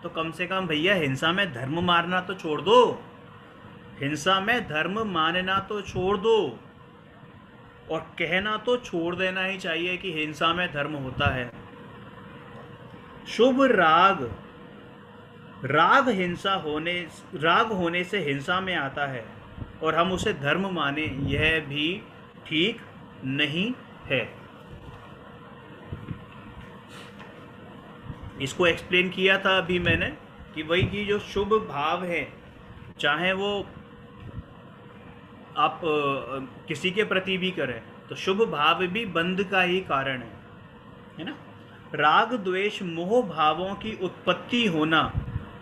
तो कम से कम भैया हिंसा में धर्म मारना तो छोड़ दो, हिंसा में धर्म मानना तो छोड़ दो, और कहना तो छोड़ देना ही चाहिए कि हिंसा में धर्म होता है। शुभ राग, राग होने से हिंसा में आता है और हम उसे धर्म माने, यह भी ठीक नहीं है। इसको एक्सप्लेन किया था अभी मैंने कि वही की जो शुभ भाव है, चाहे वो आप किसी के प्रति भी करें, तो शुभ भाव भी बंध का ही कारण है ना। राग द्वेष मोह भावों की उत्पत्ति होना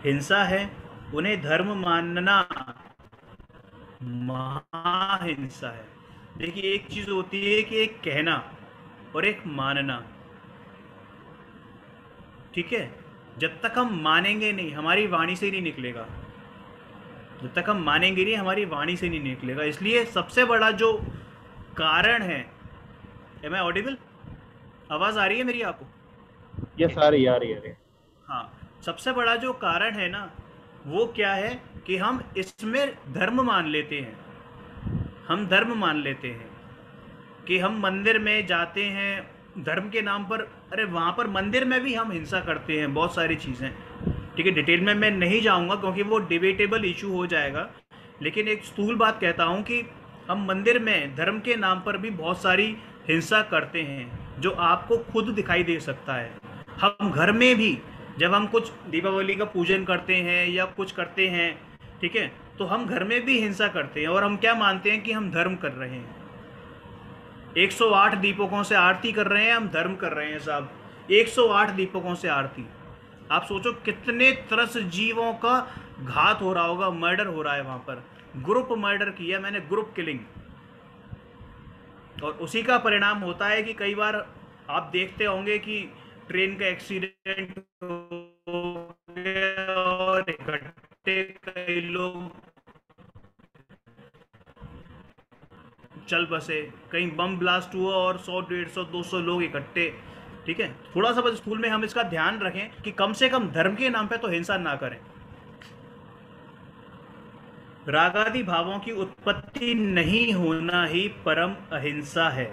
हिंसा है, उन्हें धर्म मानना महाहिंसा है। देखिए, एक चीज होती है कि एक कहना और एक मानना, ठीक है। जब तक हम मानेंगे नहीं, हमारी वाणी से नहीं निकलेगा, जब तक हम मानेंगे नहीं हमारी वाणी से नहीं निकलेगा। इसलिए सबसे बड़ा जो कारण है, एम आई ऑडिबल? आवाज आ रही है मेरी आपको? यस, आ रही है। हाँ, सबसे बड़ा जो कारण है ना, वो क्या है कि हम इसमें धर्म मान लेते हैं। हम धर्म मान लेते हैं कि हम मंदिर में जाते हैं धर्म के नाम पर। अरे वहाँ पर मंदिर में भी हम हिंसा करते हैं, बहुत सारी चीज़ें, ठीक है। डिटेल में मैं नहीं जाऊँगा क्योंकि वो डिबेटेबल इशू हो जाएगा, लेकिन एक स्थूल बात कहता हूँ कि हम मंदिर में धर्म के नाम पर भी बहुत सारी हिंसा करते हैं, जो आपको खुद दिखाई दे सकता है। हम घर में भी जब हम कुछ दीपावली का पूजन करते हैं या कुछ करते हैं, ठीक है, तो हम घर में भी हिंसा करते हैं और हम क्या मानते हैं कि हम धर्म कर रहे हैं। 108 दीपकों से आरती कर रहे हैं, हम धर्म कर रहे हैं साहब। 108 दीपकों से आरती, आप सोचो कितने तरस जीवों का घात हो रहा होगा, मर्डर हो रहा है वहां पर। ग्रुप मर्डर किया मैंने, ग्रुप किलिंग। और उसी का परिणाम होता है कि कई बार आप देखते होंगे कि ट्रेन का एक्सीडेंट हो गया और इकट्ठे कई लोग चल बसे, कहीं बम ब्लास्ट हुआ और 100, 150, 200 लोग इकट्ठे। ठीक है, थोड़ा सा बस स्कूल में हम इसका ध्यान रखें कि कम से कम धर्म के नाम पे तो हिंसा ना करें। रागादि भावों की उत्पत्ति नहीं होना ही परम अहिंसा है,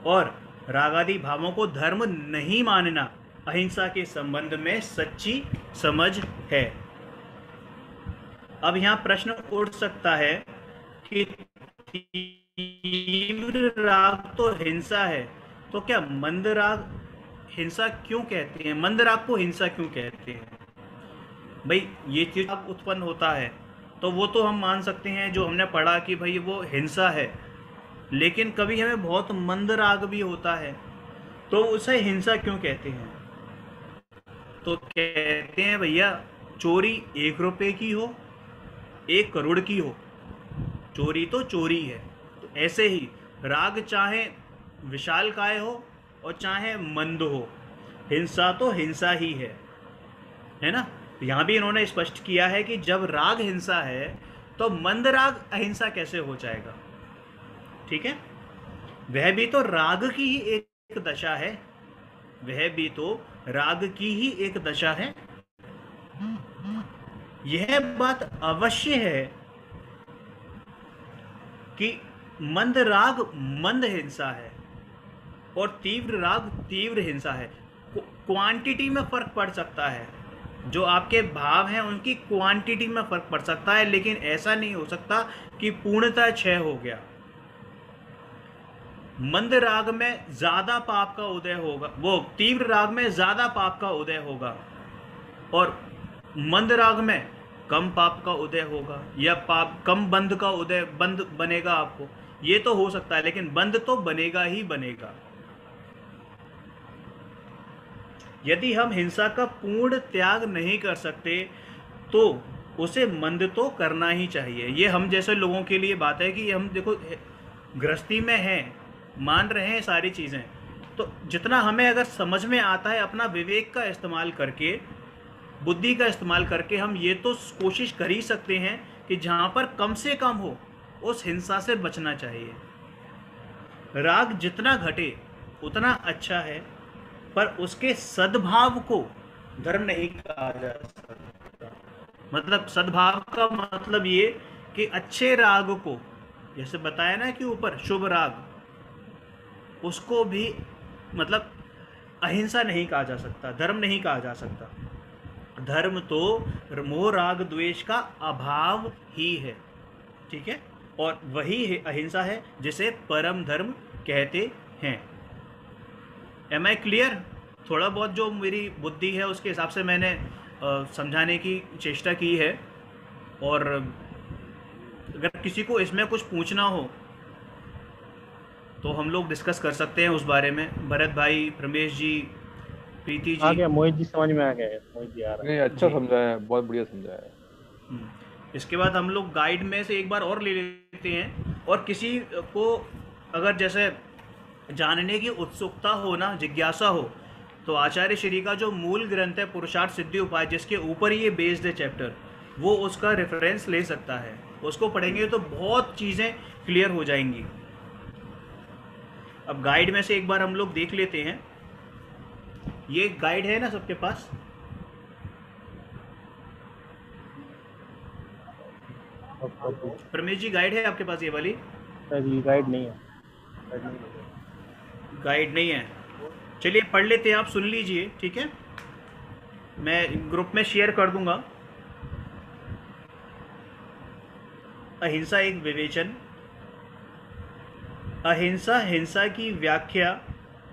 और रागादि भावों को धर्म नहीं मानना अहिंसा के संबंध में सच्ची समझ है। अब यहाँ प्रश्न उठ सकता है कि तीव्र राग तो हिंसा है, तो क्या मंद राग हिंसा क्यों कहते हैं, मंद राग को हिंसा क्यों कहते हैं? भाई ये चीज उत्पन्न होता है तो वो तो हम मान सकते हैं, जो हमने पढ़ा कि भाई वो हिंसा है, लेकिन कभी हमें बहुत मंद राग भी होता है, तो उसे हिंसा क्यों कहते हैं? तो कहते हैं भैया, चोरी 1 रुपए की हो 1 करोड़ की हो, चोरी तो चोरी है। तो ऐसे ही राग चाहे विशालकाय हो और चाहे मंद हो, हिंसा तो हिंसा ही है ना। यहाँ भी इन्होंने स्पष्ट किया है कि जब राग हिंसा है तो मंद राग अहिंसा कैसे हो जाएगा? ठीक है, वह भी तो राग की ही एक दशा है, वह भी तो राग की ही एक दशा है। यह बात अवश्य है कि मंद राग मंद हिंसा है और तीव्र राग तीव्र हिंसा है। क्वांटिटी में फर्क पड़ सकता है, जो आपके भाव हैं उनकी क्वांटिटी में फर्क पड़ सकता है, लेकिन ऐसा नहीं हो सकता कि पूर्णतः क्षय हो गया। मंद राग में ज्यादा पाप का उदय होगा, वो तीव्र राग में ज्यादा पाप का उदय होगा, और मंद राग में कम पाप का उदय होगा, या पाप कम बंध का उदय, बंध बनेगा आपको, ये तो हो सकता है, लेकिन बंध तो बनेगा ही बनेगा। यदि हम हिंसा का पूर्ण त्याग नहीं कर सकते तो उसे मंद तो करना ही चाहिए। ये हम जैसे लोगों के लिए बात है कि हम देखो गृहस्थी में हैं, मान रहे हैं सारी चीज़ें, तो जितना हमें अगर समझ में आता है अपना विवेक का इस्तेमाल करके, बुद्धि का इस्तेमाल करके, हम ये तो कोशिश कर ही सकते हैं कि जहाँ पर कम से कम हो उस हिंसा से बचना चाहिए। राग जितना घटे उतना अच्छा है, पर उसके सद्भाव को धर्म नहीं कहा जा सकता। मतलब सद्भाव का मतलब ये कि अच्छे राग को, जैसे बताया ना कि ऊपर शुभ राग, उसको भी मतलब अहिंसा नहीं कहा जा सकता, धर्म नहीं कहा जा सकता। धर्म तो मोह राग द्वेष का अभाव ही है, ठीक है, और वही है अहिंसा है जिसे परम धर्म कहते हैं। Am I clear? थोड़ा बहुत जो मेरी बुद्धि है उसके हिसाब से मैंने समझाने की चेष्टा की है, और अगर किसी को इसमें कुछ पूछना हो तो हम लोग डिस्कस कर सकते हैं उस बारे में। भरत भाई, रमेश जी, प्रीति जी। आ गया मोहित जी, समझ में आ गया, मोहित जी आ रहा है। नहीं, अच्छा समझाया है, बहुत बढ़िया समझाया है। इसके बाद हम लोग गाइड में से एक बार और ले लेते हैं, और किसी को अगर जैसे जानने की उत्सुकता हो ना, जिज्ञासा हो, तो आचार्य श्री का जो मूल ग्रंथ है पुरुषार्थ सिद्धि उपाय, जिसके ऊपर ये बेस्ड है चैप्टर, वो उसका रेफरेंस ले सकता है। उसको पढ़ेंगे तो बहुत चीज़ें क्लियर हो जाएंगी। अब गाइड में से एक बार हम लोग देख लेते हैं। ये गाइड है ना सबके पास? परमेश जी, गाइड है आपके पास ये वाली? गाइड नहीं है, गाइड नहीं है। चलिए पढ़ लेते हैं, आप सुन लीजिए, ठीक है, मैं ग्रुप में शेयर कर दूंगा। अहिंसा एक विवेचन। अहिंसा हिंसा की व्याख्या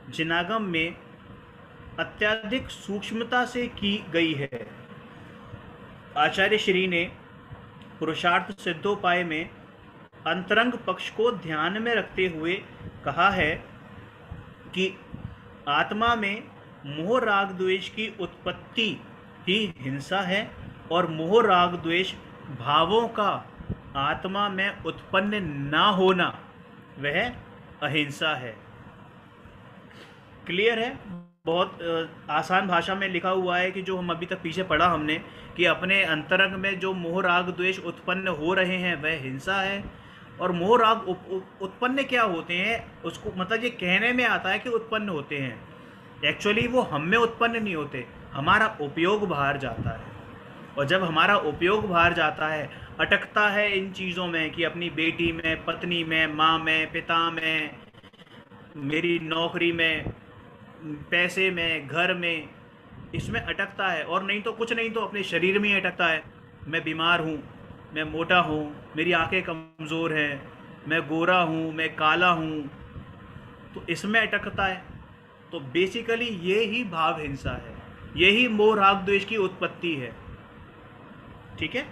जिनागम में अत्यधिक सूक्ष्मता से की गई है। आचार्य श्री ने पुरुषार्थ सिद्धोपाय में अंतरंग पक्ष को ध्यान में रखते हुए कहा है कि आत्मा में मोह राग द्वेष की उत्पत्ति ही हिंसा है और मोह राग द्वेष भावों का आत्मा में उत्पन्न ना होना वह अहिंसा है। क्लियर है? बहुत आसान भाषा में लिखा हुआ है कि जो हम अभी तक पीछे पढ़ा हमने कि अपने अंतरंग में जो मोह राग द्वेष उत्पन्न हो रहे हैं वह हिंसा है। और मोह राग उत्पन्न क्या होते हैं, उसको मतलब ये कहने में आता है कि उत्पन्न होते हैं, एक्चुअली वो हम में उत्पन्न नहीं होते, हमारा उपयोग बाहर जाता है। और जब हमारा उपयोग बाहर जाता है, अटकता है इन चीज़ों में कि अपनी बेटी में, पत्नी में, माँ में, पिता में, मेरी नौकरी में, पैसे में, घर में, इसमें अटकता है। और नहीं तो कुछ नहीं तो अपने शरीर में ही अटकता है। मैं बीमार हूँ, मैं मोटा हूँ, मेरी आंखें कमज़ोर हैं, मैं गोरा हूँ, मैं काला हूँ, तो इसमें अटकता है। तो बेसिकली ये ही भाव हिंसा है, यही मोह राग द्वेष की उत्पत्ति है। ठीक है?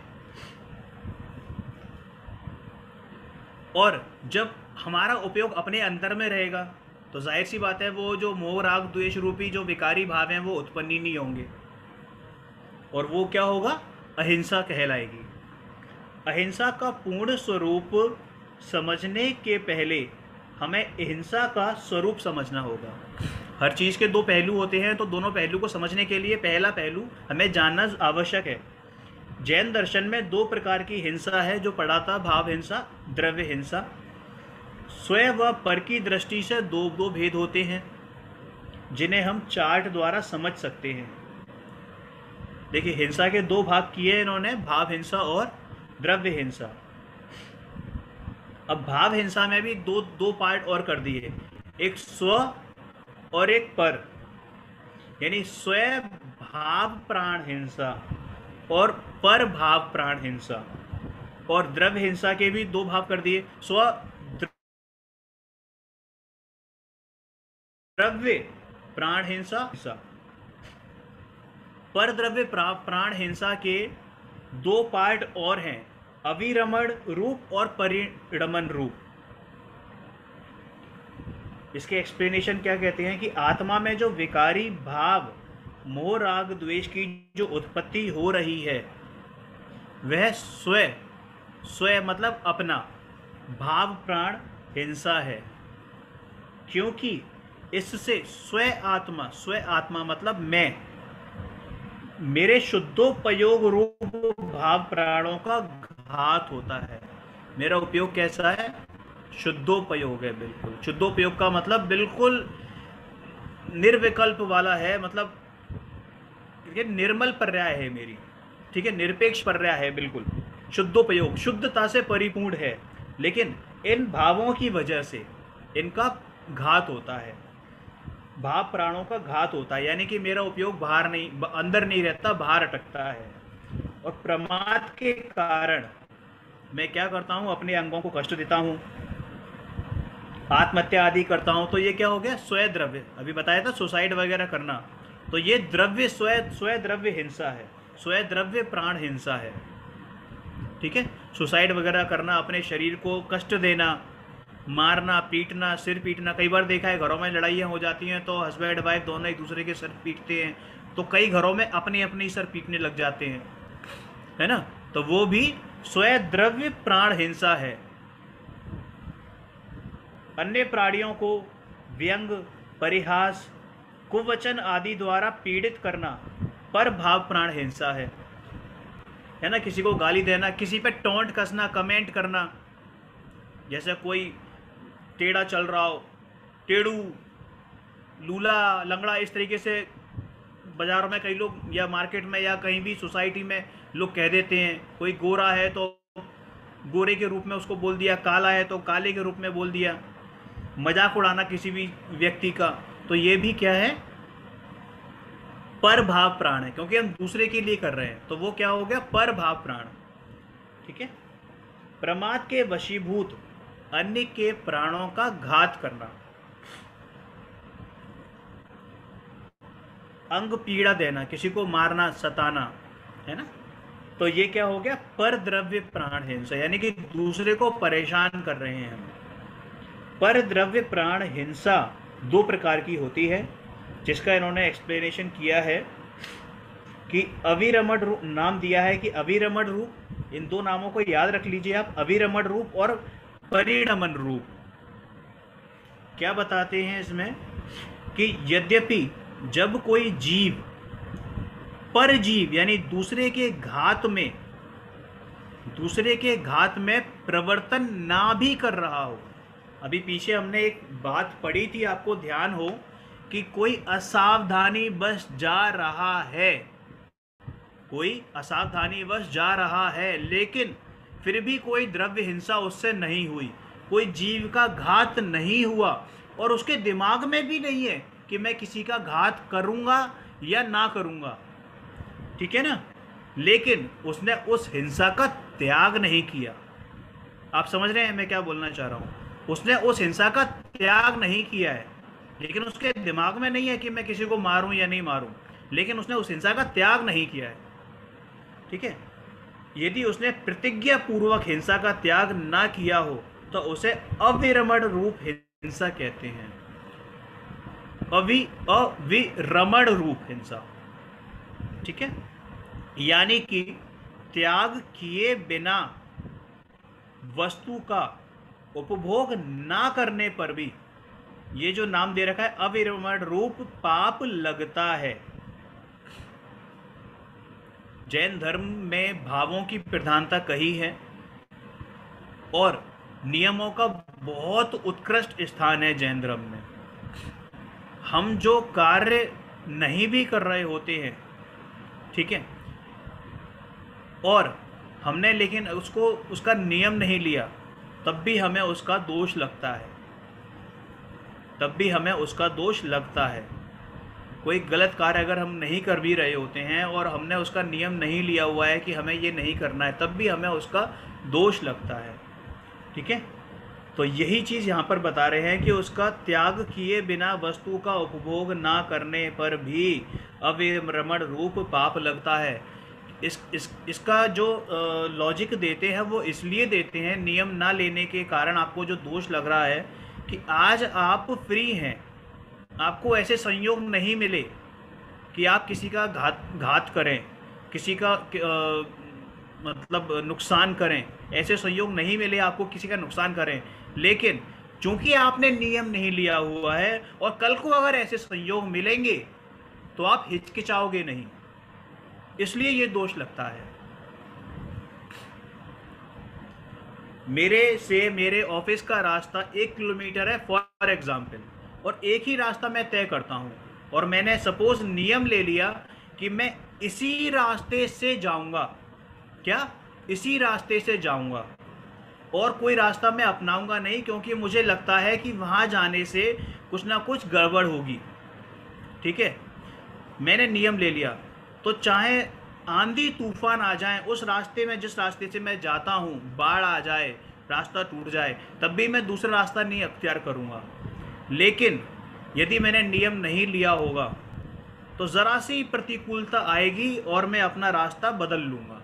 और जब हमारा उपयोग अपने अंतर में रहेगा तो जाहिर सी बात है वो जो मोह राग द्वेष रूपी जो विकारी भाव हैं वो उत्पन्न ही नहीं होंगे, और वो क्या होगा? अहिंसा कहलाएगी। अहिंसा का पूर्ण स्वरूप समझने के पहले हमें अहिंसा का स्वरूप समझना होगा। हर चीज़ के दो पहलू होते हैं, तो दोनों पहलू को समझने के लिए पहला पहलू हमें जानना आवश्यक है। जैन दर्शन में दो प्रकार की हिंसा है जो पढ़ा था, भाव हिंसा, द्रव्य हिंसा। स्वयं व पर की दृष्टि से दो भेद होते हैं जिन्हें हम चार्ट द्वारा समझ सकते हैं। देखिए, हिंसा के दो भाग किए इन्होंने, भाव हिंसा और द्रव्य हिंसा। अब भाव हिंसा में भी दो पार्ट और कर दिए, एक स्व और एक पर, यानी स्वयं भाव प्राण हिंसा और पर भाव प्राण हिंसा। और द्रव्य हिंसा के भी दो भाव कर दिए, स्व द्रव्य प्राण हिंसा, पर द्रव्य प्राण हिंसा के दो पार्ट और हैं, अविरमण रूप और परिरमण रूप। इसके एक्सप्लेनेशन क्या कहते हैं कि आत्मा में जो विकारी भाव मोह राग द्वेष की जो उत्पत्ति हो रही है वह स्वयं मतलब अपना भाव प्राण हिंसा है, क्योंकि इससे स्व आत्मा मतलब मैं, मेरे शुद्धोपयोग रूप भाव प्राणों का घात होता है। मेरा उपयोग कैसा है? शुद्धोपयोग है, बिल्कुल। शुद्धोपयोग का मतलब बिल्कुल निर्विकल्प वाला है, मतलब ये निर्मल पर्याय है मेरी, ठीक है, निरपेक्ष पर्याय है, बिल्कुल शुद्धोपयोग, शुद्धता से परिपूर्ण है। लेकिन इन भावों की वजह से इनका घात होता है, भाव प्राणों का घात होता है, यानी कि मेरा उपयोग बाहर नहीं, अंदर नहीं रहता, बाहर अटकता है। और प्रमाद के कारण मैं क्या करता हूँ? अपने अंगों को कष्ट देता हूँ, आत्महत्या आदि करता हूँ। तो ये क्या हो गया? स्वय द्रव्य। अभी बताया था सुसाइड वगैरह करना, तो ये द्रव्य स्वय द्रव्य हिंसा है, स्वय द्रव्य प्राण हिंसा है। ठीक है? सुसाइड वगैरह करना, अपने शरीर को कष्ट देना, मारना, पीटना, सिर पीटना। कई बार देखा है घरों में लड़ाइयाँ हो जाती हैं तो हस्बैंड वाइफ दोनों एक दूसरे के सर पीटते हैं, तो कई घरों में अपने अपने सर पीटने लग जाते हैं, है ना? तो वो भी स्वय द्रव्य प्राण हिंसा है। अन्य प्राणियों को व्यंग, परिहास, कुवचन आदि द्वारा पीड़ित करना पर भाव प्राण हिंसा है ना? किसी को गाली देना, किसी पे टोंट कसना, कमेंट करना, जैसे कोई टेढ़ा चल रहा हो, टेढ़ू, लूला, लंगड़ा, इस तरीके से बाज़ारों में कई लोग या मार्केट में या कहीं भी सोसाइटी में लोग कह देते हैं। कोई गोरा है तो गोरे के रूप में उसको बोल दिया, काला है तो काले के रूप में बोल दिया, मजाक उड़ाना किसी भी व्यक्ति का। तो ये भी क्या है? पर भाव प्राण है, क्योंकि हम दूसरे के लिए कर रहे हैं, तो वो क्या हो गया? पर भाव प्राण। ठीक है? प्रमाद के वशीभूत अन्य के प्राणों का घात करना, अंग पीड़ा देना, किसी को मारना, सताना, है ना? तो ये क्या हो गया, पर द्रव्य प्राण हिंसा, यानी कि दूसरे को परेशान कर रहे हैं हम। पर द्रव्य प्राण हिंसा दो प्रकार की होती है, जिसका इन्होंने एक्सप्लेनेशन किया है कि अविरमण रूप नाम दिया है कि अविरमण रूप, इन दो नामों को याद रख लीजिए आप, अविरमण रूप और परिणमन रूप। क्या बताते हैं इसमें कि यद्यपि जब कोई जीव परजीव यानी दूसरे के घात में प्रवर्तन ना भी कर रहा हो, अभी पीछे हमने एक बात पढ़ी थी, आपको ध्यान हो कि कोई असावधानी वश जा रहा है, कोई असावधानी वश जा रहा है, लेकिन फिर भी कोई द्रव्य हिंसा उससे नहीं हुई, कोई जीव का घात नहीं हुआ और उसके दिमाग में भी नहीं है कि मैं किसी का घात करूंगा या ना करूंगा, ठीक है ना, लेकिन उसने उस हिंसा का त्याग नहीं किया। आप समझ रहे हैं मैं क्या बोलना चाह रहा हूं? उसने उस हिंसा का त्याग नहीं किया है, लेकिन उसके दिमाग में नहीं है कि मैं किसी को मारूं या नहीं मारूं, लेकिन उसने उस हिंसा का त्याग नहीं किया है, ठीक है। यदि उसने प्रतिज्ञा पूर्वक हिंसा का त्याग ना किया हो तो उसे अविरमण रूप हिंसा कहते हैं। अविरमण रूप हिंसा, ठीक है, यानी कि त्याग किए बिना वस्तु का उपभोग ना करने पर भी ये जो नाम दे रखा है अविरमण रूप पाप लगता है। जैन धर्म में भावों की प्रधानता कही है और नियमों का बहुत उत्कृष्ट स्थान है जैन धर्म में। हम जो कार्य नहीं भी कर रहे होते हैं, ठीक है, और हमने लेकिन उसका नियम नहीं लिया, तब भी हमें उसका दोष लगता है, तब भी हमें उसका दोष लगता है। कोई गलत कार्य अगर हम नहीं कर भी रहे होते हैं और हमने उसका नियम नहीं लिया हुआ है कि हमें ये नहीं करना है, तब भी हमें उसका दोष लगता है, ठीक है। तो यही चीज़ यहाँ पर बता रहे हैं कि उसका त्याग किए बिना वस्तु का उपभोग ना करने पर भी अविरमण रूप पाप लगता है। इसका जो लॉजिक देते हैं वो इसलिए देते हैं, नियम ना लेने के कारण आपको जो दोष लग रहा है कि आज आप फ्री हैं, आपको ऐसे संयोग नहीं मिले कि आप किसी का घात करें, किसी का मतलब नुकसान करें, ऐसे संयोग नहीं मिले आपको किसी का नुकसान करें, लेकिन चूंकि आपने नियम नहीं लिया हुआ है और कल को अगर ऐसे संयोग मिलेंगे तो आप हिचकिचाओगे नहीं, इसलिए ये दोष लगता है। मेरे ऑफिस का रास्ता 1 किलोमीटर है फॉर एग्जाम्पल, और एक ही रास्ता मैं तय करता हूँ, और मैंने सपोज नियम ले लिया कि मैं इसी रास्ते से जाऊँगा, क्या इसी रास्ते से जाऊँगा, और कोई रास्ता मैं अपनाऊँगा नहीं, क्योंकि मुझे लगता है कि वहाँ जाने से कुछ ना कुछ गड़बड़ होगी, ठीक है। मैंने नियम ले लिया, तो चाहे आंधी तूफान आ जाए उस रास्ते में, जिस रास्ते से मैं जाता हूँ, बाढ़ आ जाए, रास्ता टूट जाए, तब भी मैं दूसरा रास्ता नहीं अख्तियार करूँगा। लेकिन यदि मैंने नियम नहीं लिया होगा तो ज़रा सी प्रतिकूलता आएगी और मैं अपना रास्ता बदल लूँगा।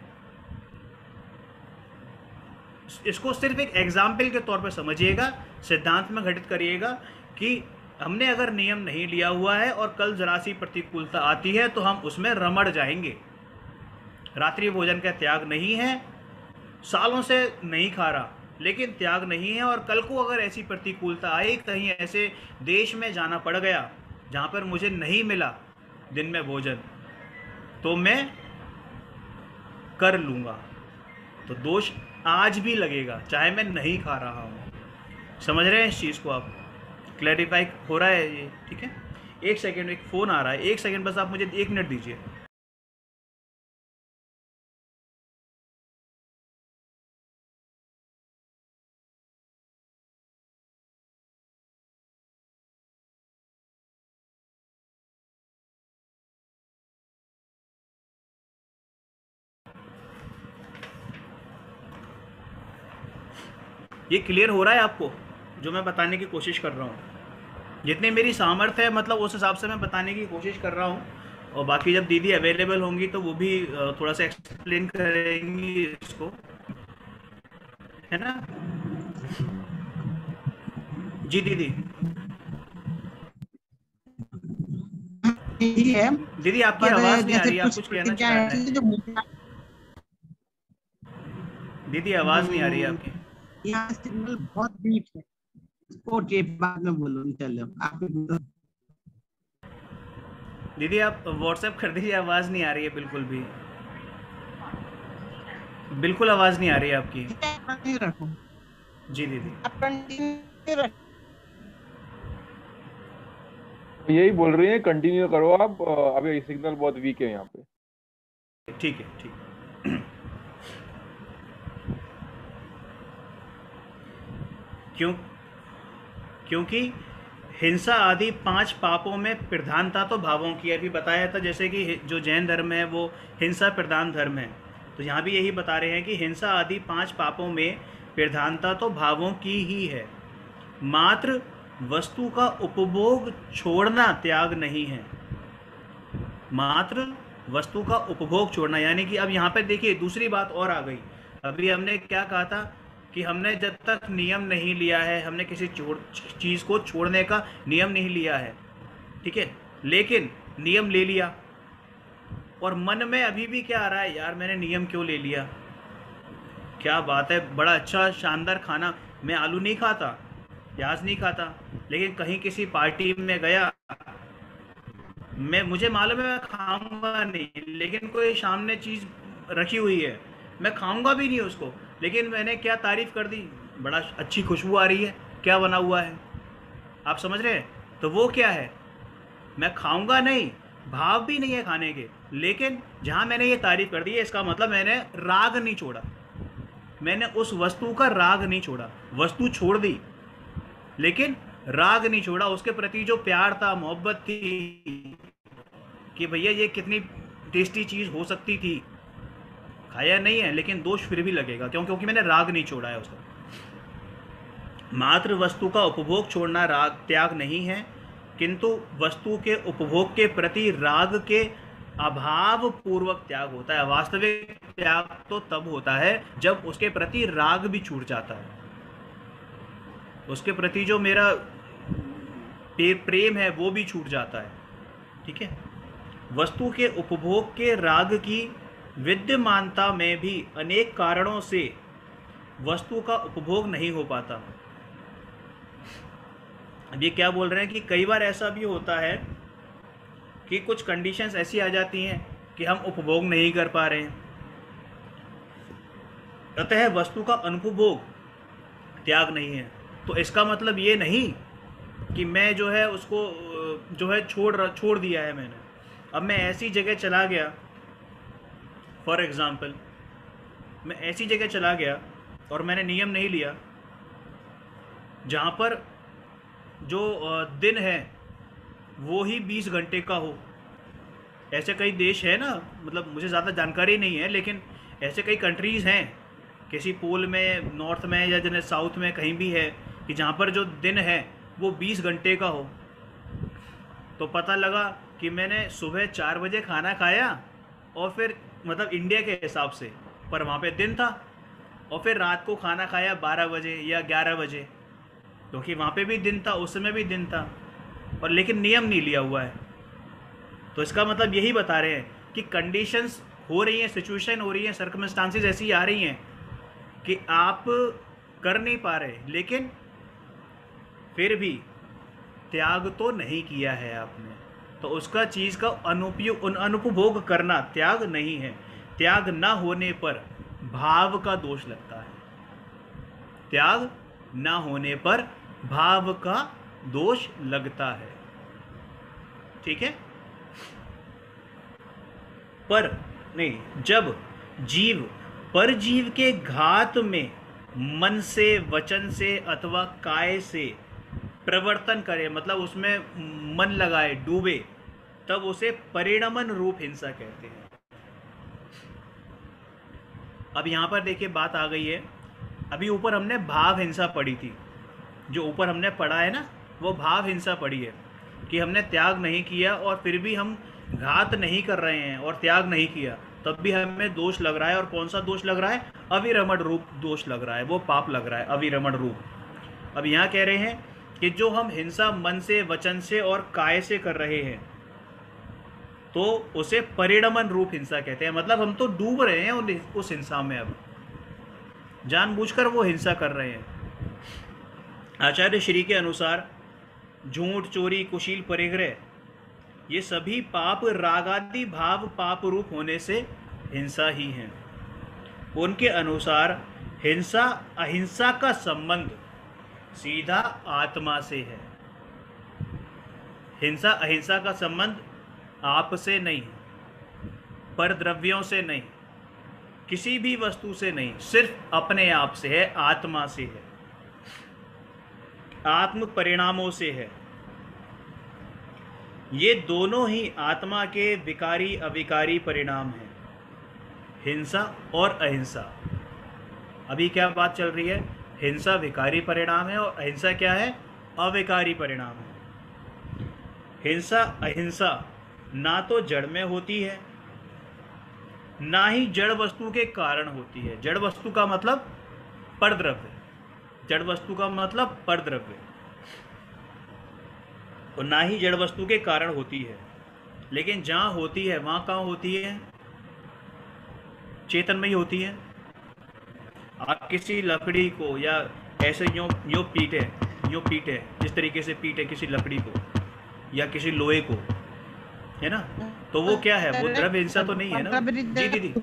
इसको सिर्फ एक एग्जाम्पल के तौर पर समझिएगा, सिद्धांत में घटित करिएगा कि हमने अगर नियम नहीं लिया हुआ है और कल ज़रा सी प्रतिकूलता आती है तो हम उसमें रमड़ जाएंगे। रात्रि भोजन का त्याग नहीं है, सालों से नहीं खा रहा, लेकिन त्याग नहीं है, और कल को अगर ऐसी प्रतिकूलता आई, कहीं ऐसे देश में जाना पड़ गया जहाँ पर मुझे नहीं मिला दिन में भोजन, तो मैं कर लूँगा, तो दोष आज भी लगेगा चाहे मैं नहीं खा रहा हूँ। समझ रहे हैं इस चीज़ को आप? क्लैरिफाई हो रहा है ये, ठीक है। एक सेकेंड, एक फ़ोन आ रहा है, एक सेकेंड बस, आप मुझे 1 मिनट दीजिए। ये क्लियर हो रहा है आपको जो मैं बताने की कोशिश कर रहा हूँ? जितनी मेरी सामर्थ्य है, मतलब उस हिसाब से मैं बताने की कोशिश कर रहा हूँ, और बाकी जब दीदी अवेलेबल होंगी तो वो भी थोड़ा सा एक्सप्लेन करेंगी इसको, है ना? जी दीदी। यही है। दीदी आपकी पर आवाज़ नहीं आ जैसे रही है, आप कुछ कुछ कहना प्रतिज्ञा चाह रहे ऐसी हैं? जो दीदी आवाज़ नहीं आ रही है आपकी। यहाँ सिग्नल बहुत वीक है। ओके, बाद में बोलो, चलो आप ही बोलो। दीदी आप व्हाट्सएप कर दीजिए, आवाज़ नहीं आ रही है बिल्कुल भी, बिल्कुल आवाज़ नहीं आ रही है आपकी। कंटिन्यू रखो, जी दीदी। आप कंटिन्यू रख। यही बोल रही है, कंटिन्यू करो आप। अभी सिग्नल बहुत वीक है यहाँ पे। ठीक है, ठीक है। क्योंकि हिंसा आदि 5 पापों में प्रधानता तो भावों की, अभी बताया था जैसे कि जो जैन धर्म है वो हिंसा प्रधान धर्म है, तो यहाँ भी यही बता रहे हैं कि हिंसा आदि 5 पापों में प्रधानता तो भावों की ही है, मात्र वस्तु का उपभोग छोड़ना त्याग नहीं है। मात्र वस्तु का उपभोग छोड़ना, यानी कि अब यहाँ पे देखिए दूसरी बात और आ गई। अभी हमने क्या कहा था कि हमने जब तक नियम नहीं लिया है, हमने किसी चीज़ को छोड़ने का नियम नहीं लिया है, ठीक है, लेकिन नियम ले लिया और मन में अभी भी क्या आ रहा है, यार मैंने नियम क्यों ले लिया, क्या बात है, बड़ा अच्छा शानदार खाना, मैं आलू नहीं खाता, प्याज नहीं खाता, लेकिन कहीं किसी पार्टी में गया, मुझे मालूम है मैं खाऊंगा नहीं, लेकिन कोई सामने चीज़ रखी हुई है, मैं खाऊंगा भी नहीं उसको, लेकिन मैंने क्या तारीफ़ कर दी, बड़ा अच्छी खुशबू आ रही है, क्या बना हुआ है, आप समझ रहे हैं? तो वो क्या है, मैं खाऊंगा नहीं, भाव भी नहीं है खाने के, लेकिन जहाँ मैंने ये तारीफ़ कर दी है, इसका मतलब मैंने राग नहीं छोड़ा, मैंने उस वस्तु का राग नहीं छोड़ा, वस्तु छोड़ दी लेकिन राग नहीं छोड़ा, उसके प्रति जो प्यार था, मोहब्बत थी कि भैया ये कितनी टेस्टी चीज़ हो सकती थी, खाया नहीं है लेकिन दोष फिर भी लगेगा, क्योंकि मैंने राग नहीं छोड़ा है उसका। मात्र वस्तु का उपभोग छोड़ना राग त्याग नहीं है, किंतु वस्तु के उपभोग के प्रति राग के अभाव पूर्वक त्याग होता है। वास्तविक त्याग तो तब होता है जब उसके प्रति राग भी छूट जाता है, उसके प्रति जो मेरा प्रेम है वो भी छूट जाता है, ठीक है। वस्तु के उपभोग के राग की विद्यमानता में भी अनेक कारणों से वस्तु का उपभोग नहीं हो पाता। अब ये क्या बोल रहे हैं कि कई बार ऐसा भी होता है कि कुछ कंडीशंस ऐसी आ जाती हैं कि हम उपभोग नहीं कर पा रहे हैं, अतः वस्तु का अनुपभोग त्याग नहीं है। तो इसका मतलब ये नहीं कि मैं जो है उसको जो है छोड़ दिया है मैंने, अब मैं ऐसी जगह चला गया, फॉर एग्ज़ाम्पल मैं ऐसी जगह चला गया और मैंने नियम नहीं लिया जहाँ पर जो दिन है वो ही 20 घंटे का हो। ऐसे कई देश है ना, मतलब मुझे ज़्यादा जानकारी नहीं है, लेकिन ऐसे कई कंट्रीज़ हैं, किसी पोल में नॉर्थ में या जैसे साउथ में कहीं भी है कि जहाँ पर जो दिन है वो 20 घंटे का हो। तो पता लगा कि मैंने सुबह 4 बजे खाना खाया और फिर मतलब इंडिया के हिसाब से, पर वहाँ पे दिन था, और फिर रात को खाना खाया 12 बजे या 11 बजे, क्योंकि वहाँ पे भी दिन था, उस समय भी दिन था, और लेकिन नियम नहीं लिया हुआ है। तो इसका मतलब यही बता रहे हैं कि कंडीशंस हो रही हैं, सिचुएशन हो रही है, सर्कमस्टांसेस ऐसी आ रही हैं कि आप कर नहीं पा रहे, लेकिन फिर भी त्याग तो नहीं किया है आपने, तो उसका चीज़ का अनुपभोग करना त्याग नहीं है। त्याग ना होने पर भाव का दोष लगता है, त्याग ना होने पर भाव का दोष लगता है, ठीक है। पर नहीं, जब जीव परजीव के घात में मन से, वचन से अथवा काय से प्रवर्तन करे, मतलब उसमें मन लगाए, डूबे, तब उसे परिणमन रूप हिंसा कहते हैं। अब यहाँ पर देखिए बात आ गई है, अभी ऊपर हमने भाव हिंसा पढ़ी थी, जो ऊपर हमने पढ़ा है ना वो भाव हिंसा पढ़ी है कि हमने त्याग नहीं किया और फिर भी हम घात नहीं कर रहे हैं और त्याग नहीं किया, तब भी हमें दोष लग रहा है। और कौन सा दोष लग रहा है? अविरमण रूप दोष लग रहा है, वो पाप लग रहा है, अविरमण रूप। अब यहाँ कह रहे हैं कि जो हम हिंसा मन से, वचन से और काय से कर रहे हैं, तो उसे परिणमन रूप हिंसा कहते हैं। मतलब हम तो डूब रहे हैं उस हिंसा में, अब जानबूझकर वो हिंसा कर रहे हैं। आचार्य श्री के अनुसार झूठ, चोरी, कुशील, परिग्रह, ये सभी पाप रागादि भाव पाप रूप होने से हिंसा ही हैं। उनके अनुसार हिंसा अहिंसा का संबंध सीधा आत्मा से है। हिंसा अहिंसा का संबंध आप से नहीं, पर द्रव्यों से नहीं, किसी भी वस्तु से नहीं, सिर्फ अपने आप से है, आत्मा से है, आत्म परिणामों से है। ये दोनों ही आत्मा के विकारी अविकारी परिणाम हैं, हिंसा और अहिंसा। अभी क्या बात चल रही है? हिंसा विकारी परिणाम है और अहिंसा क्या है? अविकारी परिणाम है। हिंसा अहिंसा ना तो जड़ में होती है, ना ही जड़ वस्तु के कारण होती है। जड़ वस्तु का मतलब परद्रव्य, जड़ वस्तु का मतलब परद्रव्य, और ना ही जड़ वस्तु के कारण होती है। लेकिन जहाँ होती है वहाँ कहाँ होती है? चेतन में ही होती है। आप किसी लकड़ी को या ऐसे यूँ पीटे, जिस तरीके से पीटे किसी लकड़ी को या किसी लोहे को, है ना, तो वो क्या है? वो द्रव्य हिंसा तो नहीं है ना? जी दीदी,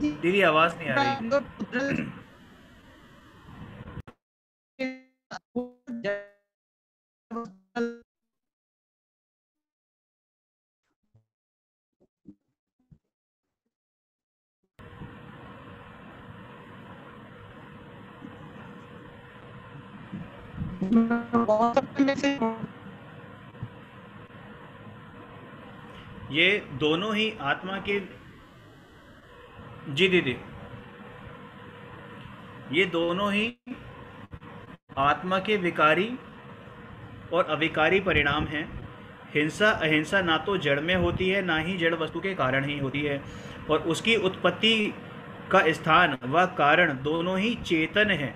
दीदी आवाज नहीं आ रही। ये दोनों ही आत्मा के, जी दीदी, ये दोनों ही आत्मा के विकारी और अविकारी परिणाम हैं। हिंसा अहिंसा ना तो जड़ में होती है, ना ही जड़ वस्तु के कारण ही होती है, और उसकी उत्पत्ति का स्थान व कारण दोनों ही चेतन है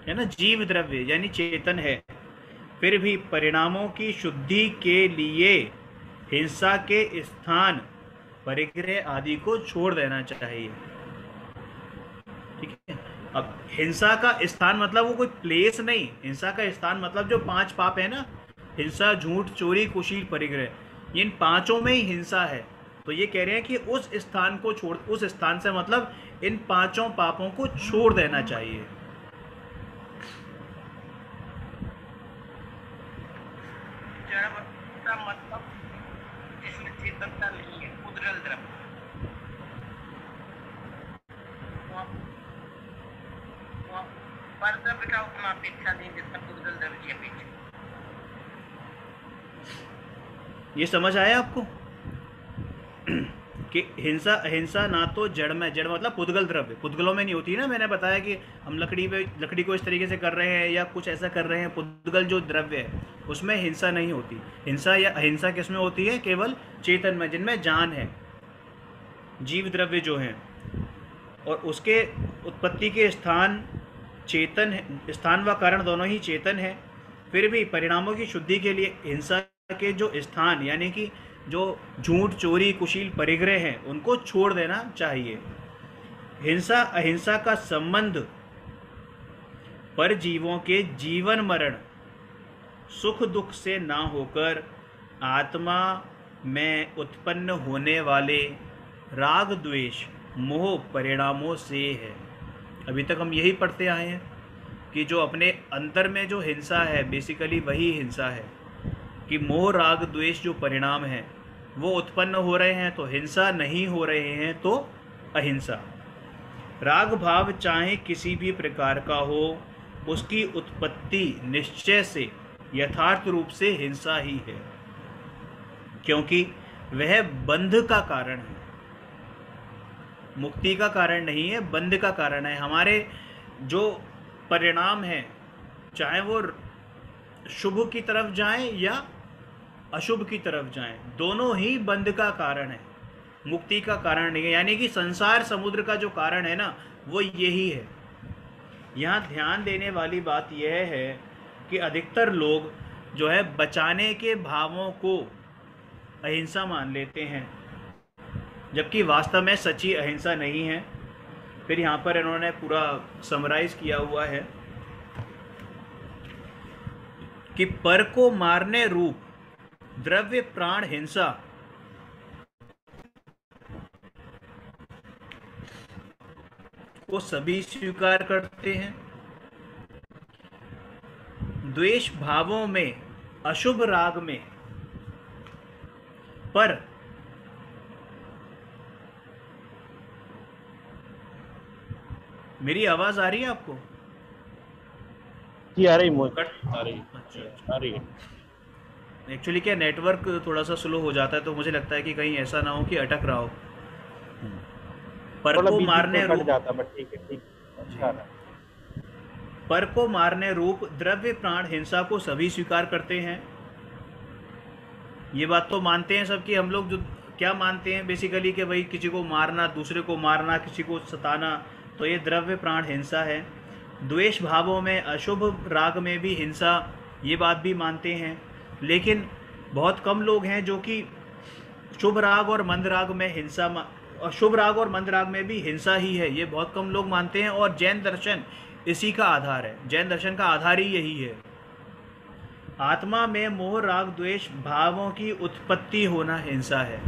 ना, जीव द्रव्य यानी चेतन है। फिर भी परिणामों की शुद्धि के लिए हिंसा के स्थान, परिग्रह आदि को छोड़ देना चाहिए। ठीक है। अब हिंसा का स्थान मतलब वो कोई प्लेस नहीं, हिंसा का स्थान मतलब जो 5 पाप है ना, हिंसा, झूठ, चोरी, कुशील, परिग्रह, इन 5 में ही हिंसा है। तो ये कह रहे हैं कि उस स्थान को छोड़, उस स्थान से मतलब इन 5 पापों को छोड़ देना चाहिए। मतलब इसमें चेतनता नहीं है, उदगल द्रव्य, परद्रव्य का उतना अपेक्षा नहीं जितना उदगल द्रव्य की अपेक्षा। ये समझ आया आपको कि हिंसा अहिंसा ना तो जड़ में, जड़ मतलब पुद्गल द्रव्य, पुद्गलों में नहीं होती ना। मैंने बताया कि हम लकड़ी को इस तरीके से कर रहे हैं या कुछ ऐसा कर रहे हैं, पुद्गल जो द्रव्य है उसमें हिंसा नहीं होती। हिंसा या अहिंसा किस में होती है? केवल चेतन में, जिनमें जान है, जीव द्रव्य जो हैं, और उसके उत्पत्ति के स्थान चेतन है, स्थान व कारण दोनों ही चेतन है। फिर भी परिणामों की शुद्धि के लिए हिंसा के जो स्थान यानी कि जो झूठ, चोरी, कुशील, परिग्रह हैं उनको छोड़ देना चाहिए। हिंसा अहिंसा का संबंध पर जीवों के जीवन मरण, सुख दुख से ना होकर आत्मा में उत्पन्न होने वाले राग, द्वेष, मोह परिणामों से है। अभी तक हम यही पढ़ते आए हैं कि जो अपने अंतर में जो हिंसा है, बेसिकली वही हिंसा है कि मोह, राग, द्वेष जो परिणाम हैं वो उत्पन्न हो रहे हैं तो हिंसा, नहीं हो रहे हैं तो अहिंसा। राग भाव चाहे किसी भी प्रकार का हो, उसकी उत्पत्ति निश्चय से, यथार्थ रूप से हिंसा ही है, क्योंकि वह बंध का कारण है, मुक्ति का कारण नहीं है, बंध का कारण है। हमारे जो परिणाम हैं, चाहे वो शुभ की तरफ जाएं या अशुभ की तरफ जाएं, दोनों ही बंध का कारण है, मुक्ति का कारण नहीं है। यानी कि संसार समुद्र का जो कारण है ना, वो यही है। यहाँ ध्यान देने वाली बात यह है कि अधिकतर लोग जो है बचाने के भावों को अहिंसा मान लेते हैं, जबकि वास्तव में सच्ची अहिंसा नहीं है। फिर यहाँ पर इन्होंने पूरा समराइज किया हुआ है कि पर को मारने रूप द्रव्य प्राण हिंसा को सभी स्वीकार करते हैं। द्वेष भावों में, अशुभ राग में, पर मेरी आवाज आ रही है आपको? जी आ रही मुझे, कट आ रही अच्छा, आ रही है। एक्चुअली क्या नेटवर्क थोड़ा सा स्लो हो जाता है, तो मुझे लगता है कि कहीं ऐसा ना हो कि अटक रहा हो। पर थोड़ा को बीच मारने में कट रूप, जाता, बट ठीक है, ठीक अच्छा आ रहा है। पर को मारने रूप द्रव्य प्राण हिंसा को सभी स्वीकार करते हैं। ये बात तो मानते हैं सब कि हम लोग जो क्या मानते हैं बेसिकली कि भाई किसी को मारना, दूसरे को मारना, किसी को सताना, तो ये द्रव्य प्राण हिंसा है। द्वेष भावों में, अशुभ राग में भी हिंसा, ये बात भी मानते हैं। लेकिन बहुत कम लोग हैं जो कि शुभ राग और मंद राग में हिंसा, और शुभ राग और मंद राग में भी हिंसा ही है, ये बहुत कम लोग मानते हैं। और जैन दर्शन इसी का आधार है, जैन दर्शन का आधार ही यही है। आत्मा में मोह राग द्वेष भावों की उत्पत्ति होना हिंसा है।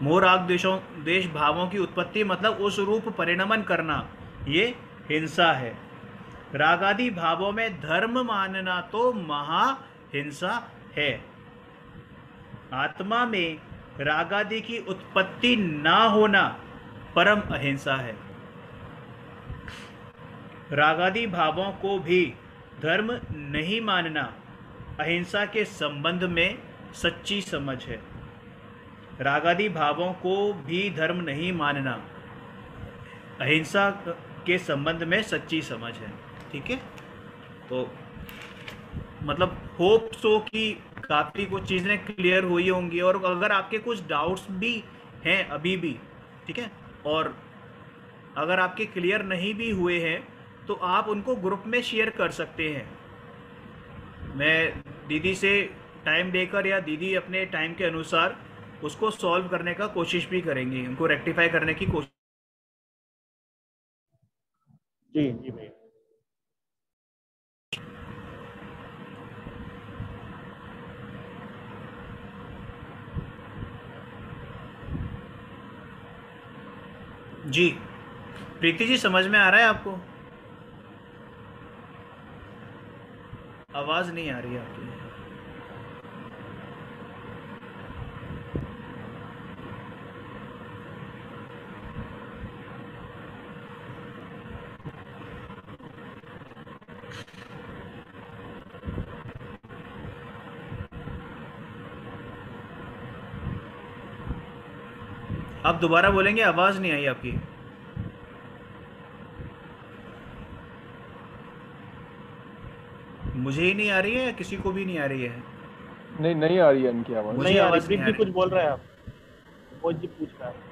मोह राग द्वेष भावों की उत्पत्ति मतलब उस रूप परिणमन करना, ये हिंसा है। रागादि भावों में धर्म मानना तो महाहिंसा है। आत्मा में रागादि की उत्पत्ति ना होना परम अहिंसा है। रागादि भावों को भी धर्म नहीं मानना अहिंसा के संबंध में सच्ची समझ है। रागादि भावों को भी धर्म नहीं मानना अहिंसा के संबंध में सच्ची समझ है। ठीक है, तो मतलब होप सो कि काफ़ी कुछ चीज़ें क्लियर हुई होंगी। और अगर आपके कुछ डाउट्स भी हैं अभी भी, ठीक है, और अगर आपके क्लियर नहीं भी हुए हैं तो आप उनको ग्रुप में शेयर कर सकते हैं। मैं दीदी से टाइम लेकर या दीदी अपने टाइम के अनुसार उसको सॉल्व करने का कोशिश भी करेंगे, उनको रेक्टिफाई करने की कोशिश। जी जी भैया। जी प्रीति जी, समझ में आ रहा है आपको? आवाज़ नहीं आ रही है आपकी। आप दोबारा बोलेंगे, आवाज़ नहीं आई आपकी। मुझे ही नहीं आ रही है या किसी को भी नहीं आ रही है? नहीं, नहीं आ रही है इनकी आवाज। मुझे नहीं आ रही। आवाज़ नहीं प्रीत आ जी रही। कुछ बोल रहे हैं आप? वो जी पूछ रहा है।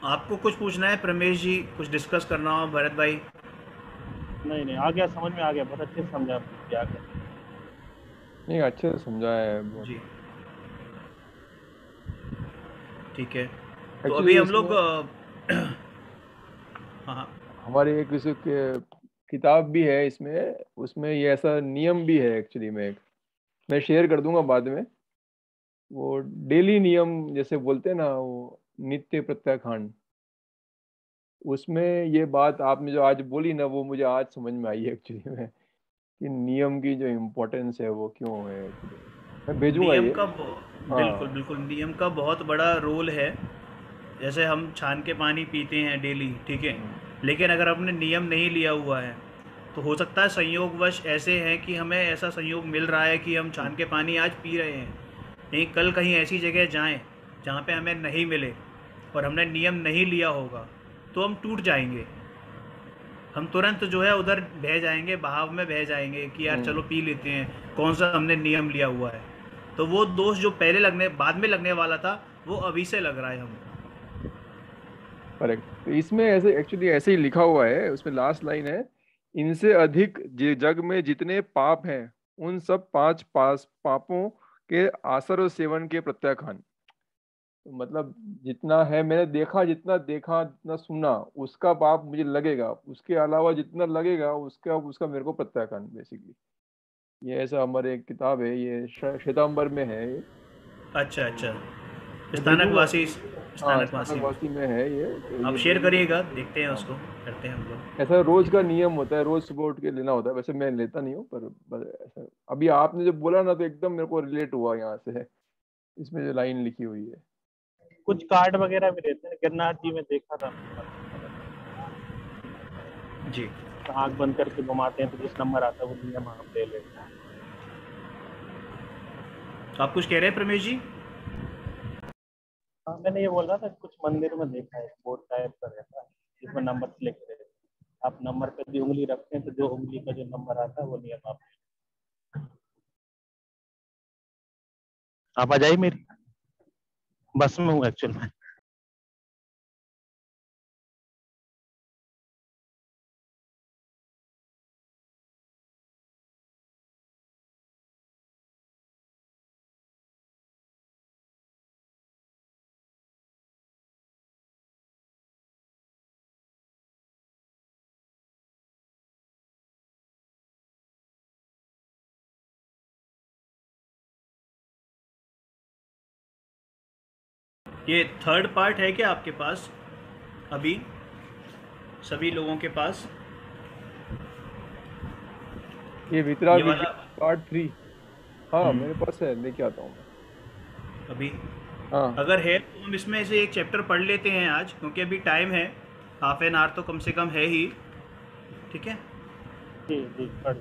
आपको कुछ पूछना है प्रमेश जी, कुछ डिस्कस करना हो भरत भाई? नहीं नहीं, आ गया, समझ में आ गया, बहुत अच्छे से समझा आपने क्या कर। नहीं, अच्छे से समझा है बहुत। जी ठीक है, तो Actually अभी हम लोग इसमें हाँ हमारी एक विषय किताब भी है इसमें, उसमें ये ऐसा नियम भी है एक्चुअली में। मैं शेयर कर दूंगा बाद में। वो डेली नियम जैसे बोलते हैं ना, वो नित्य प्रत्याखांड, उसमें ये बात आपने जो आज बोली ना, वो मुझे आज समझ में आई है एक्चुअली में, कि नियम की जो इम्पोर्टेंस है वो क्यों है। मैं भेजूंगा नियम ये। का हाँ। बिल्कुल बिल्कुल, नियम का बहुत बड़ा रोल है। जैसे हम छान के पानी पीते हैं डेली, ठीक है, लेकिन अगर हमने नियम नहीं लिया हुआ है तो हो सकता है संयोगवश ऐसे हैं कि हमें ऐसा संयोग मिल रहा है कि हम छान के पानी आज पी रहे हैं, नहीं कल कहीं ऐसी जगह जाएं जहाँ पे हमें नहीं मिले, और हमने नियम नहीं लिया होगा तो हम टूट जाएंगे, हम तुरंत जो है उधर बह जाएंगे, बहाव में बह जाएंगे कि यार चलो पी लेते हैं, कौन सा हमने नियम लिया हुआ है। तो वो दोष जो पहले बाद में लगने वाला था वो अभी से लग रहा है हमें। करेक्ट। तो इसमें ऐसे एक्चुअली ऐसे ही लिखा हुआ है, उसमें लास्ट लाइन है, इनसे अधिक जग में जितने पाप हैं उन सब पांच पापों के आसर और सेवन के प्रत्याखान। तो मतलब जितना है मैंने देखा, जितना सुना, उसका पाप मुझे लगेगा, उसके अलावा जितना लगेगा उसका उसका मेरे को प्रत्याखान बेसिकली। ये ऐसा हमारे एक किताब है, ये श्वेतांबर में है ये। अच्छा अच्छा, मैं स्थानकवासी हाँ, स्थानकवासी में। स्थानकवासी में है ये। तो आप ये शेयर डेली करिएगा, देखते हैं उसको, करते हैं हम लोग। ऐसा रोज का नियम होता है, रोज सुबह उठ के लेना होता है। वैसे मैं लेता नहीं हूँ, पर ऐसा अभी आपने जब बोला ना तो एकदम मेरे को रिलेट हुआ यहाँ से, इसमें जो लाइन लिखी हुई है। कुछ कार्ड वगैरह भी रहते हैं, गिरनार जी में देखा था, जी तो आंख बंद करके घुमाते हैं तो जिस नंबर आता है वो नियम हम ले लेते हैं। आप कुछ कह रहे हैं प्रमेश जी? हाँ, मैंने ये बोल रहा था कुछ मंदिर में देखा है, बोर्ड टाइप का रहता है जिसमें नंबर लिखे रहते हैं, आप नंबर पे भी उंगली रखते हैं तो जो उंगली का जो नंबर आता है वो नियम आप आ जाइए, मेरी बस में हूँ एक्चुअल में। ये थर्ड पार्ट है क्या आपके पास अभी सभी लोगों के पास? ये वितरा ये वाला पार्ट 3। हाँ मेरे पास है, लेके आता हूँ मैं। अभी हाँ अगर है तो हम इसमें से एक चैप्टर पढ़ लेते हैं आज, क्योंकि अभी टाइम है, हाफ एन आवर तो कम से कम है ही। ठीक है, जी जी, पढ़।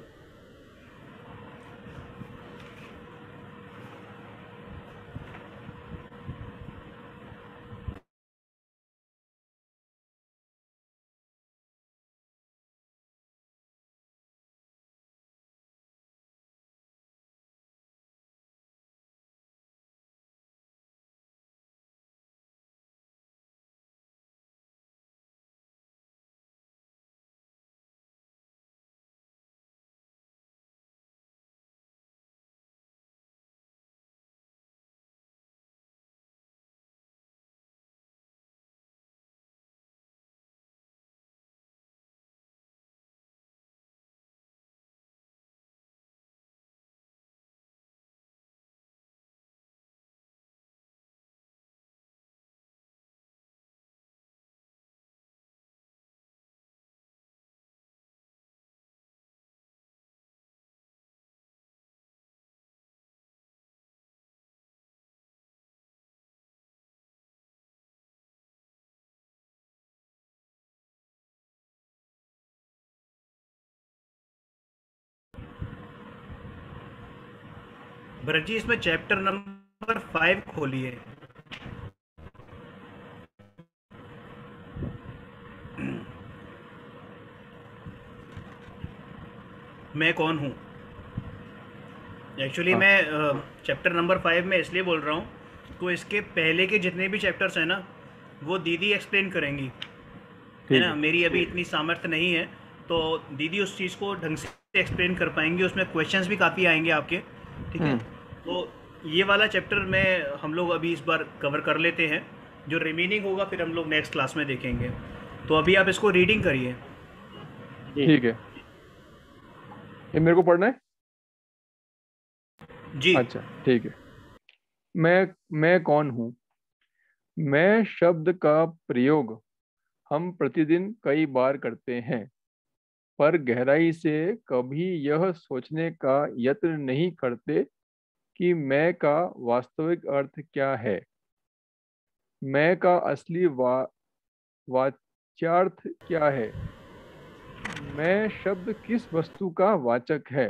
भरत जी इसमें चैप्टर नंबर 5 खोलिए। मैं कौन हूँ? एक्चुअली हाँ मैं चैप्टर नंबर 5 में इसलिए बोल रहा हूँ, तो इसके पहले के जितने भी चैप्टर्स हैं ना वो दीदी एक्सप्लेन करेंगी, है ठीक ना। है। मेरी अभी इतनी सामर्थ्य नहीं है, तो दीदी उस चीज़ को ढंग से एक्सप्लेन कर पाएंगी, उसमें क्वेश्चंस भी काफ़ी आएंगे आपके। ठीक है, तो ये वाला चैप्टर में हम लोग अभी इस बार कवर कर लेते हैं, जो रिमेनिंग होगा फिर हम लोग नेक्स्ट क्लास में देखेंगे। तो अभी आप इसको रीडिंग करिए। ठीक है, ये मेरे को पढ़ना है। जी अच्छा ठीक है। मैं कौन हूँ? मैं शब्द का प्रयोग हम प्रतिदिन कई बार करते हैं, पर गहराई से कभी यह सोचने का यत्न नहीं करते कि मैं का वास्तविक अर्थ क्या है। मैं का असली वाच्यार्थ क्या है। मैं शब्द किस वस्तु का वाचक है।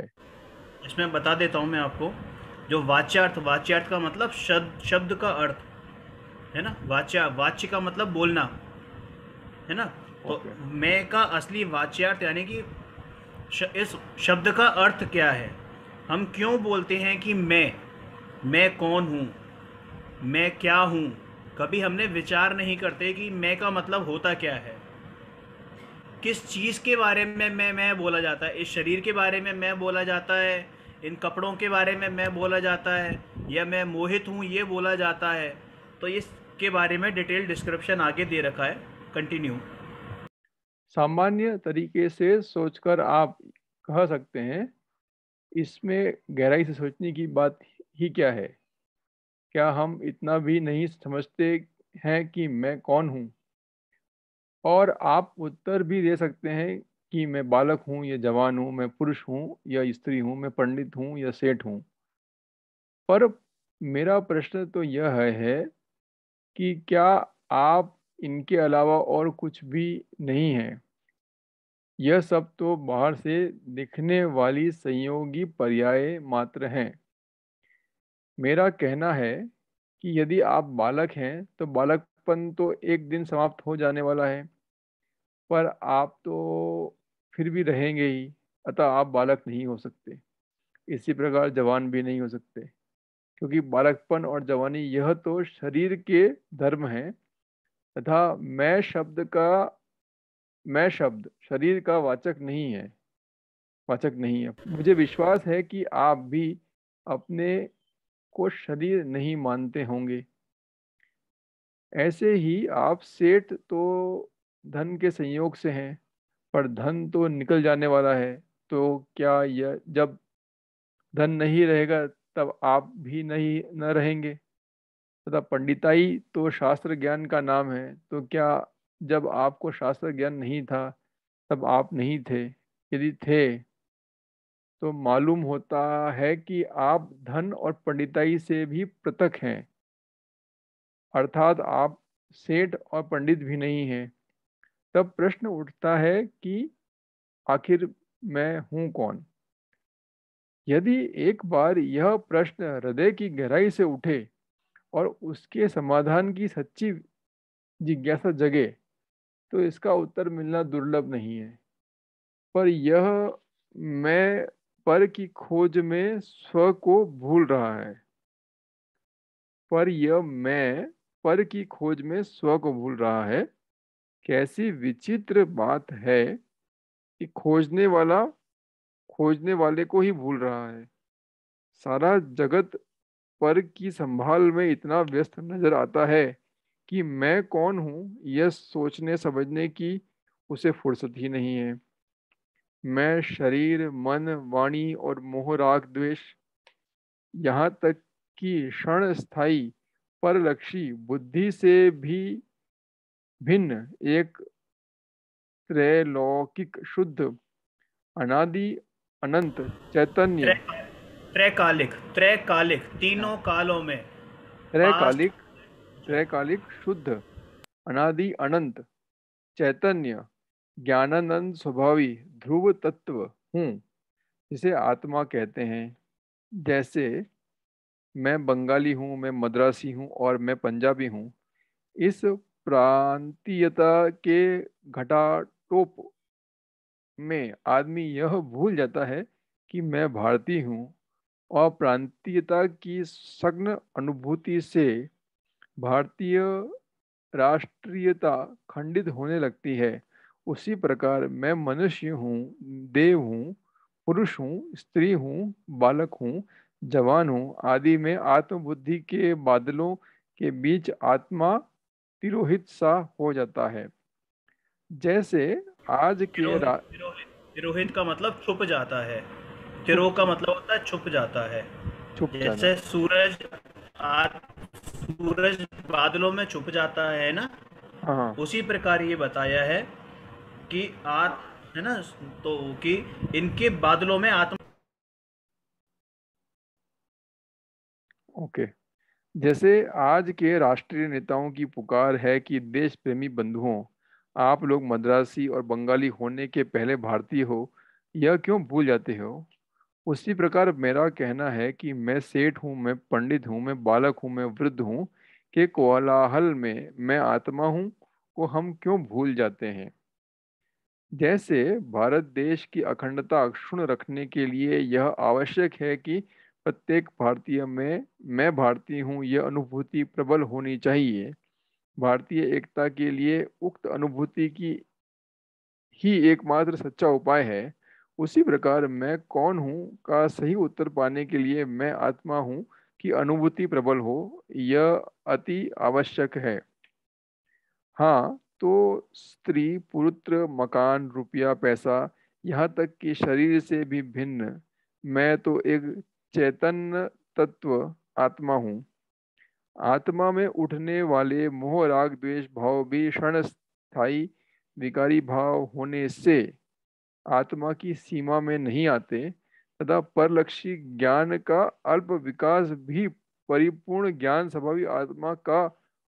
इसमें बता देता हूँ मैं आपको, जो वाच्यार्थ, वाच्यार्थ का मतलब शब्द का अर्थ, है ना। वाच्य का मतलब बोलना, है ना। तो ओके। मैं का असली वाच्यार्थ यानी कि इस शब्द का अर्थ क्या है, हम क्यों बोलते हैं कि मैं कौन हूँ, मैं क्या हूँ। कभी हमने विचार नहीं करते कि मैं का मतलब होता क्या है। किस चीज़ के बारे में मैं बोला जाता है, इस शरीर के बारे में मैं बोला जाता है, इन कपड़ों के बारे में मैं बोला जाता है, या मैं मोहित हूँ ये बोला जाता है। तो इसके बारे में डिटेल डिस्क्रिप्शन आगे दे रखा है। कंटिन्यू। सामान्य तरीके से सोचकर आप कह सकते हैं, इसमें गहराई से सोचने की बात ही क्या है। क्या हम इतना भी नहीं समझते हैं कि मैं कौन हूँ? और आप उत्तर भी दे सकते हैं कि मैं बालक हूँ या जवान हूँ, मैं पुरुष हूँ या स्त्री हूँ, मैं पंडित हूँ या सेठ हूँ। पर मेरा प्रश्न तो यह है कि क्या आप इनके अलावा और कुछ भी नहीं हैं? यह सब तो बाहर से दिखने वाली संयोगी पर्याय मात्र हैं। मेरा कहना है कि यदि आप बालक हैं तो बालकपन तो एक दिन समाप्त हो जाने वाला है, पर आप तो फिर भी रहेंगे ही, अतः आप बालक नहीं हो सकते। इसी प्रकार जवान भी नहीं हो सकते, क्योंकि बालकपन और जवानी यह तो शरीर के धर्म हैं, तथा मैं शब्द शरीर का वाचक नहीं है। मुझे विश्वास है कि आप भी अपने को शरीर नहीं मानते होंगे। ऐसे ही आप सेठ तो धन के संयोग से हैं, पर धन तो निकल जाने वाला है। तो क्या यह जब धन नहीं रहेगा तब आप भी नहीं न रहेंगे? तथा पंडिताई तो शास्त्र ज्ञान का नाम है, तो क्या जब आपको शास्त्र ज्ञान नहीं था तब आप नहीं थे? यदि थे तो मालूम होता है कि आप धन और पंडिताई से भी पृथक हैं, अर्थात आप सेठ और पंडित भी नहीं हैं। तब प्रश्न उठता है कि आखिर मैं हूँ कौन? यदि एक बार यह प्रश्न हृदय की गहराई से उठे और उसके समाधान की सच्ची जिज्ञासा जगे, तो इसका उत्तर मिलना दुर्लभ नहीं है। पर यह मैं पर की खोज में स्व को भूल रहा है। पर यह मैं पर की खोज में स्व को भूल रहा है। कैसी विचित्र बात है कि खोजने वाले को ही भूल रहा है। सारा जगत पर की संभाल में इतना व्यस्त नजर आता है कि मैं कौन हूँ यह सोचने समझने की उसे फुर्सत ही नहीं है। मैं शरीर, मन, वाणी और मोह, राग, द्वेष, यहाँ तक कि क्षण स्थायी परलक्षी बुद्धि से भी भिन्न एक त्रैलौकिक शुद्ध अनादि अनंत चैतन्य, त्रय त्रैकालिक त्रैकालिक तीनों कालों में, पास्ट। त्रैकालिक त्रैकालिक शुद्ध अनादि अनंत चैतन्य, ज्ञानानंद स्वभावी ध्रुव तत्व हूँ, जिसे आत्मा कहते हैं। जैसे मैं बंगाली हूँ, मैं मद्रासी हूँ और मैं पंजाबी हूँ। इस प्रांतीयता के घटाटोप में आदमी यह भूल जाता है कि मैं भारतीय हूँ, और प्रांतीयता की सघन अनुभूति से भारतीय राष्ट्रीयता खंडित होने लगती है। उसी प्रकार मैं मनुष्य हूँ, देव हूँ, पुरुष हूँ, स्त्री हूँ, बालक हूँ, जवान हूँ आदि में आत्मबुद्धि के बादलों के बीच आत्मा तिरोहित सा हो जाता है। जैसे आज के तिरोहित तिरोहित तिरोहित का मतलब छुप जाता है। छुप तिरोह का मतलब होता है छुप जाता है। छुप जाना। जैसे सूरज बादलों में छुप जाता है ना, हाँ हाँ। उसी प्रकार ये बताया है कि है ना, तो कि इनके बादलों में आत्मा। ओके। जैसे आज के राष्ट्रीय नेताओं की पुकार है कि देश प्रेमी बंधुओं, आप लोग मद्रासी और बंगाली होने के पहले भारतीय हो, यह क्यों भूल जाते हो? उसी प्रकार मेरा कहना है कि मैं सेठ हूँ, मैं पंडित हूँ, मैं बालक हूँ, मैं वृद्ध हूँ, के कोलाहल में मैं आत्मा हूँ को हम क्यों भूल जाते हैं। जैसे भारत देश की अखंडता अक्षुण्ण रखने के लिए यह आवश्यक है कि प्रत्येक भारतीय में मैं भारतीय हूँ यह अनुभूति प्रबल होनी चाहिए। भारतीय एकता के लिए उक्त अनुभूति की ही एकमात्र सच्चा उपाय है। उसी प्रकार मैं कौन हूँ का सही उत्तर पाने के लिए मैं आत्मा हूँ की अनुभूति प्रबल हो, यह अति आवश्यक है। हाँ, तो स्त्री, पुत्र, मकान, रुपया, पैसा, यहाँ तक कि शरीर से भी भिन्न मैं तो एक चैतन्य तत्व आत्मा हूँ। आत्मा में उठने वाले मोह राग द्वेष भाव भी क्षणस्थायी विकारी भाव होने से आत्मा की सीमा में नहीं आते तथा परलक्षी ज्ञान का अल्प विकास भी परिपूर्ण ज्ञान स्वभावी आत्मा का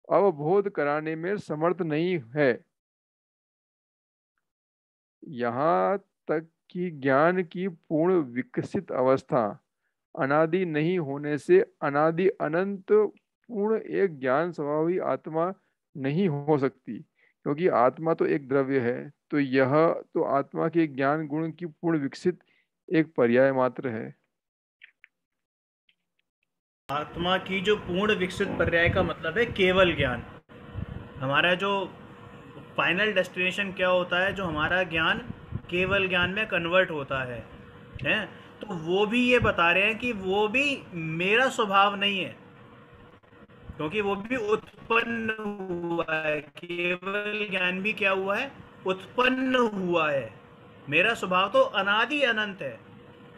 अवबोध कराने में समर्थ नहीं है। यहाँ तक कि ज्ञान की पूर्ण विकसित अवस्था अनादि नहीं होने से अनादि अनंत पूर्ण एक ज्ञान स्वभावी आत्मा नहीं हो सकती, क्योंकि आत्मा तो एक द्रव्य है, तो यह तो आत्मा के ज्ञान गुण की पूर्ण विकसित एक पर्याय मात्र है। आत्मा की जो पूर्ण विकसित पर्याय का मतलब है केवल ज्ञान। हमारा जो फाइनल डेस्टिनेशन क्या होता है, जो हमारा ज्ञान केवल ज्ञान में कन्वर्ट होता है, हैं? तो वो भी ये बता रहे हैं कि वो भी मेरा स्वभाव नहीं है, क्योंकि वो भी उत्पन्न हुआ है। केवल ज्ञान भी क्या हुआ है? उत्पन्न हुआ है। मेरा स्वभाव तो अनादि अनंत है,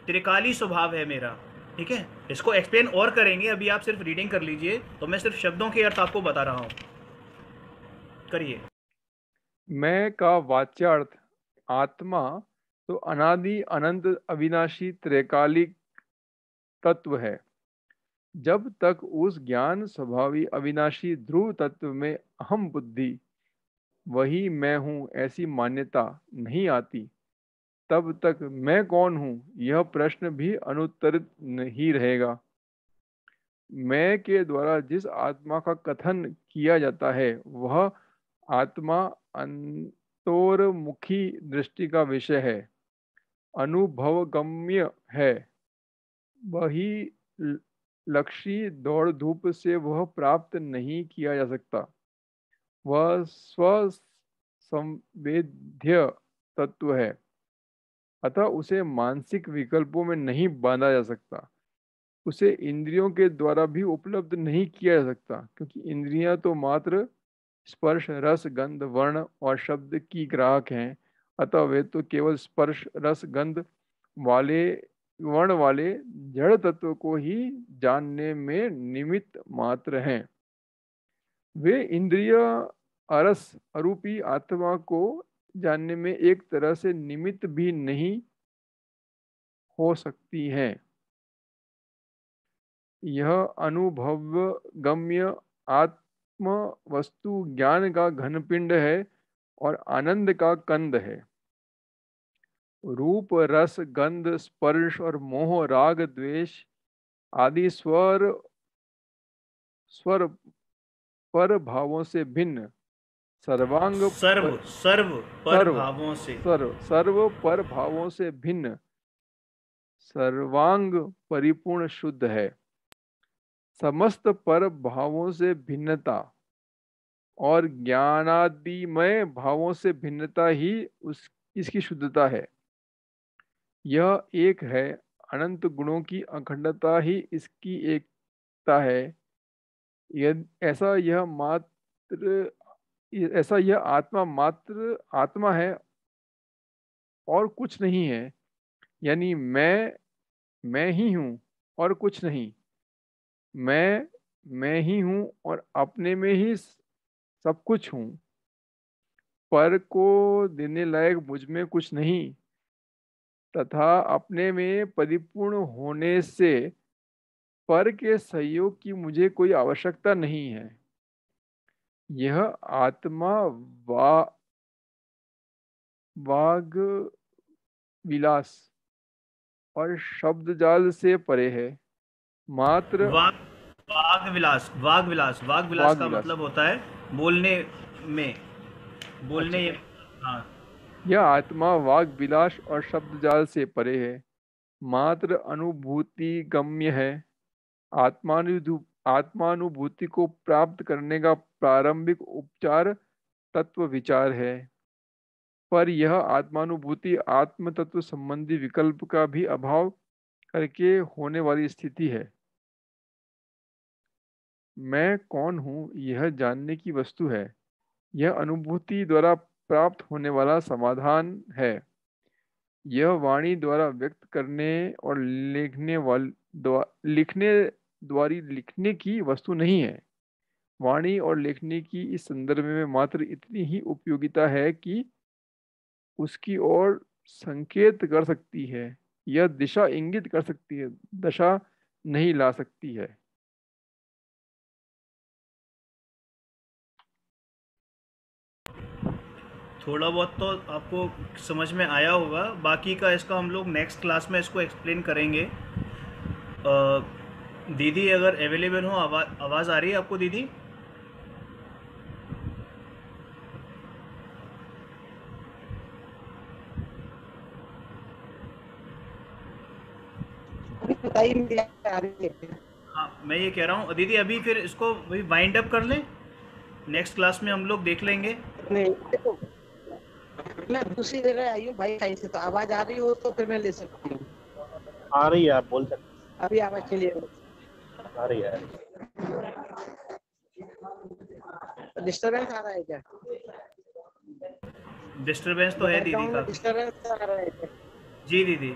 त्रिकाली स्वभाव है मेरा। ठीक है, इसको एक्सप्लेन और करेंगे, अभी आप सिर्फ रीडिंग कर लीजिए, तो मैं सिर्फ शब्दों के अर्थ आपको बता रहा हूँ। करिए। मैं का वाच्यार्थ आत्मा तो अनादि अनंत अविनाशी त्रैकालिक तत्व है। जब तक उस ज्ञान स्वभावी अविनाशी ध्रुव तत्व में अहम बुद्धि वही मैं हूँ ऐसी मान्यता नहीं आती, तब तक मैं कौन हूँ यह प्रश्न भी अनुत्तरित नहीं रहेगा। मैं के द्वारा जिस आत्मा का कथन किया जाता है वह आत्मा अंतोर्मुखी दृष्टि का विषय है, अनुभवगम्य है। वही लक्ष्य दौड़ धूप से वह प्राप्त नहीं किया जा सकता। वह स्व संवेद्य तत्व है, अतः उसे मानसिक विकल्पों में नहीं बांधा जा सकता। उसे इंद्रियों के द्वारा भी उपलब्ध नहीं किया जा सकता, क्योंकि इंद्रियां तो मात्र स्पर्श रस गंध वर्ण और शब्द की ग्राहक हैं। अतः वे तो केवल स्पर्श रस गंध वाले वर्ण वाले जड़ तत्व को ही जानने में निमित्त मात्र हैं। वे इंद्रिय अरस अरूपी आत्मा को जानने में एक तरह से निमित्त भी नहीं हो सकती हैं। यह अनुभव गम्य आत्म वस्तु ज्ञान का घनपिंड है और आनंद का कंद है। रूप रस गंध स्पर्श और मोह राग द्वेष आदि स्वर स्वर पर भावों से भिन्न सर्वांग सर्व सर्व पर सर्व भावों से सर्व सर्व पर भावों से भिन्न सर्वांग परिपूर्ण शुद्ध है। समस्त पर भावों से भिन्नता और ज्ञानादिमय भावों से भिन्नता ही इसकी शुद्धता है। यह एक है, अनंत गुणों की अखंडता ही इसकी एकता है। ऐसा यह आत्मा मात्र आत्मा है और कुछ नहीं है, यानी मैं ही हूँ और कुछ नहीं। मैं ही हूँ और अपने में ही सब कुछ हूँ। पर को देने लायक मुझ में कुछ नहीं तथा अपने में परिपूर्ण होने से पर के सहयोग की मुझे कोई आवश्यकता नहीं है। यह आत्मा वाग विलास और शब्द जाल से परे है। मात्र वाक वाग विलास, वाग विलास, वाग विलास वाग का विलास। मतलब होता है बोलने में, अच्छा, बोलने। हाँ। यह आत्मा वाग विलास और शब्द जाल से परे है, मात्र अनुभूति गम्य है। आत्मानुभूति को प्राप्त करने का प्रारंभिक उपचार तत्व विचार है, पर यह आत्मानुभूति आत्म तत्व संबंधी विकल्प का भी अभाव करके होने वाली स्थिति है। मैं कौन हूँ यह जानने की वस्तु है, यह अनुभूति द्वारा प्राप्त होने वाला समाधान है। यह वाणी द्वारा व्यक्त करने और लिखने द्वारी लिखने की वस्तु नहीं है। वाणी और लेखनी की इस संदर्भ में मात्र इतनी ही उपयोगिता है कि उसकी ओर संकेत कर सकती है, यह दिशा इंगित कर सकती है, दशा नहीं ला सकती है। थोड़ा बहुत तो आपको समझ में आया होगा, बाकी का इसका हम लोग नेक्स्ट क्लास में इसको एक्सप्लेन करेंगे। दीदी अगर अवेलेबल हो, आवाज़ आ रही है आपको दीदी? बताइए, मेरी आ रही है। हाँ, मैं ये कह रहा हूँ दीदी, अभी फिर इसको वही वाइंड अप कर लें, नेक्स्ट क्लास में हम लोग देख लेंगे। नहीं देखो, मैं दूसरी जगह आई हूँ भाई कहीं से, तो आवाज आ रही हो तो फिर मैं ले सकती हूँ। आ रही है, आप बोल सकते अभी आवाज क्लियर हैं। आ रही है। डिस्टरबेंस आ रहा है क्या? डिस्टरबेंस तो है दीदी बैकग्राउंड में काफ़ी। डिस्टरबेंस आ रहा है क्या? जी दीदी।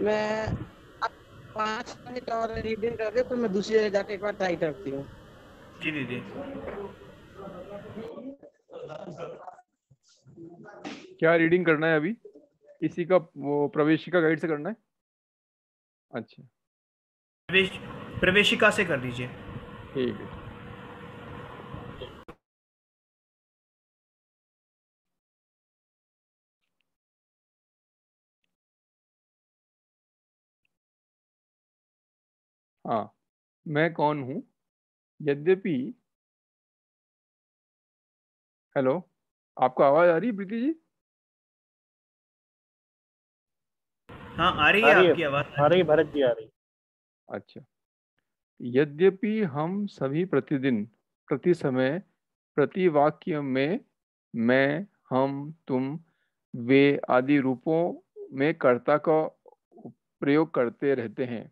मैं अब 5 मिनट और रीडिंग करके फिर मैं दूसरी जगह जाके एक बार ट्राई करती हूँ। जी दीदी। क्या रीडिंग करना है अभी? इसी का वो प्रवेशिका गाइड से करना है? अच्छा, प्रवेश प्रवेशिका से कर दीजिए। ठीक है। हाँ, मैं कौन हूँ, यद्यपि। हेलो, आपको आवाज आ रही है प्रीति जी? हाँ, आ रही आ है रही है, आपकी आवाज़। आ रही है भरत जी, आ रही है। अच्छा, यद्यपि हम सभी प्रतिदिन, प्रति समय, प्रति वाक्य में मैं, हम, तुम, वे आदि रूपों में कर्ता का प्रयोग करते रहते हैं,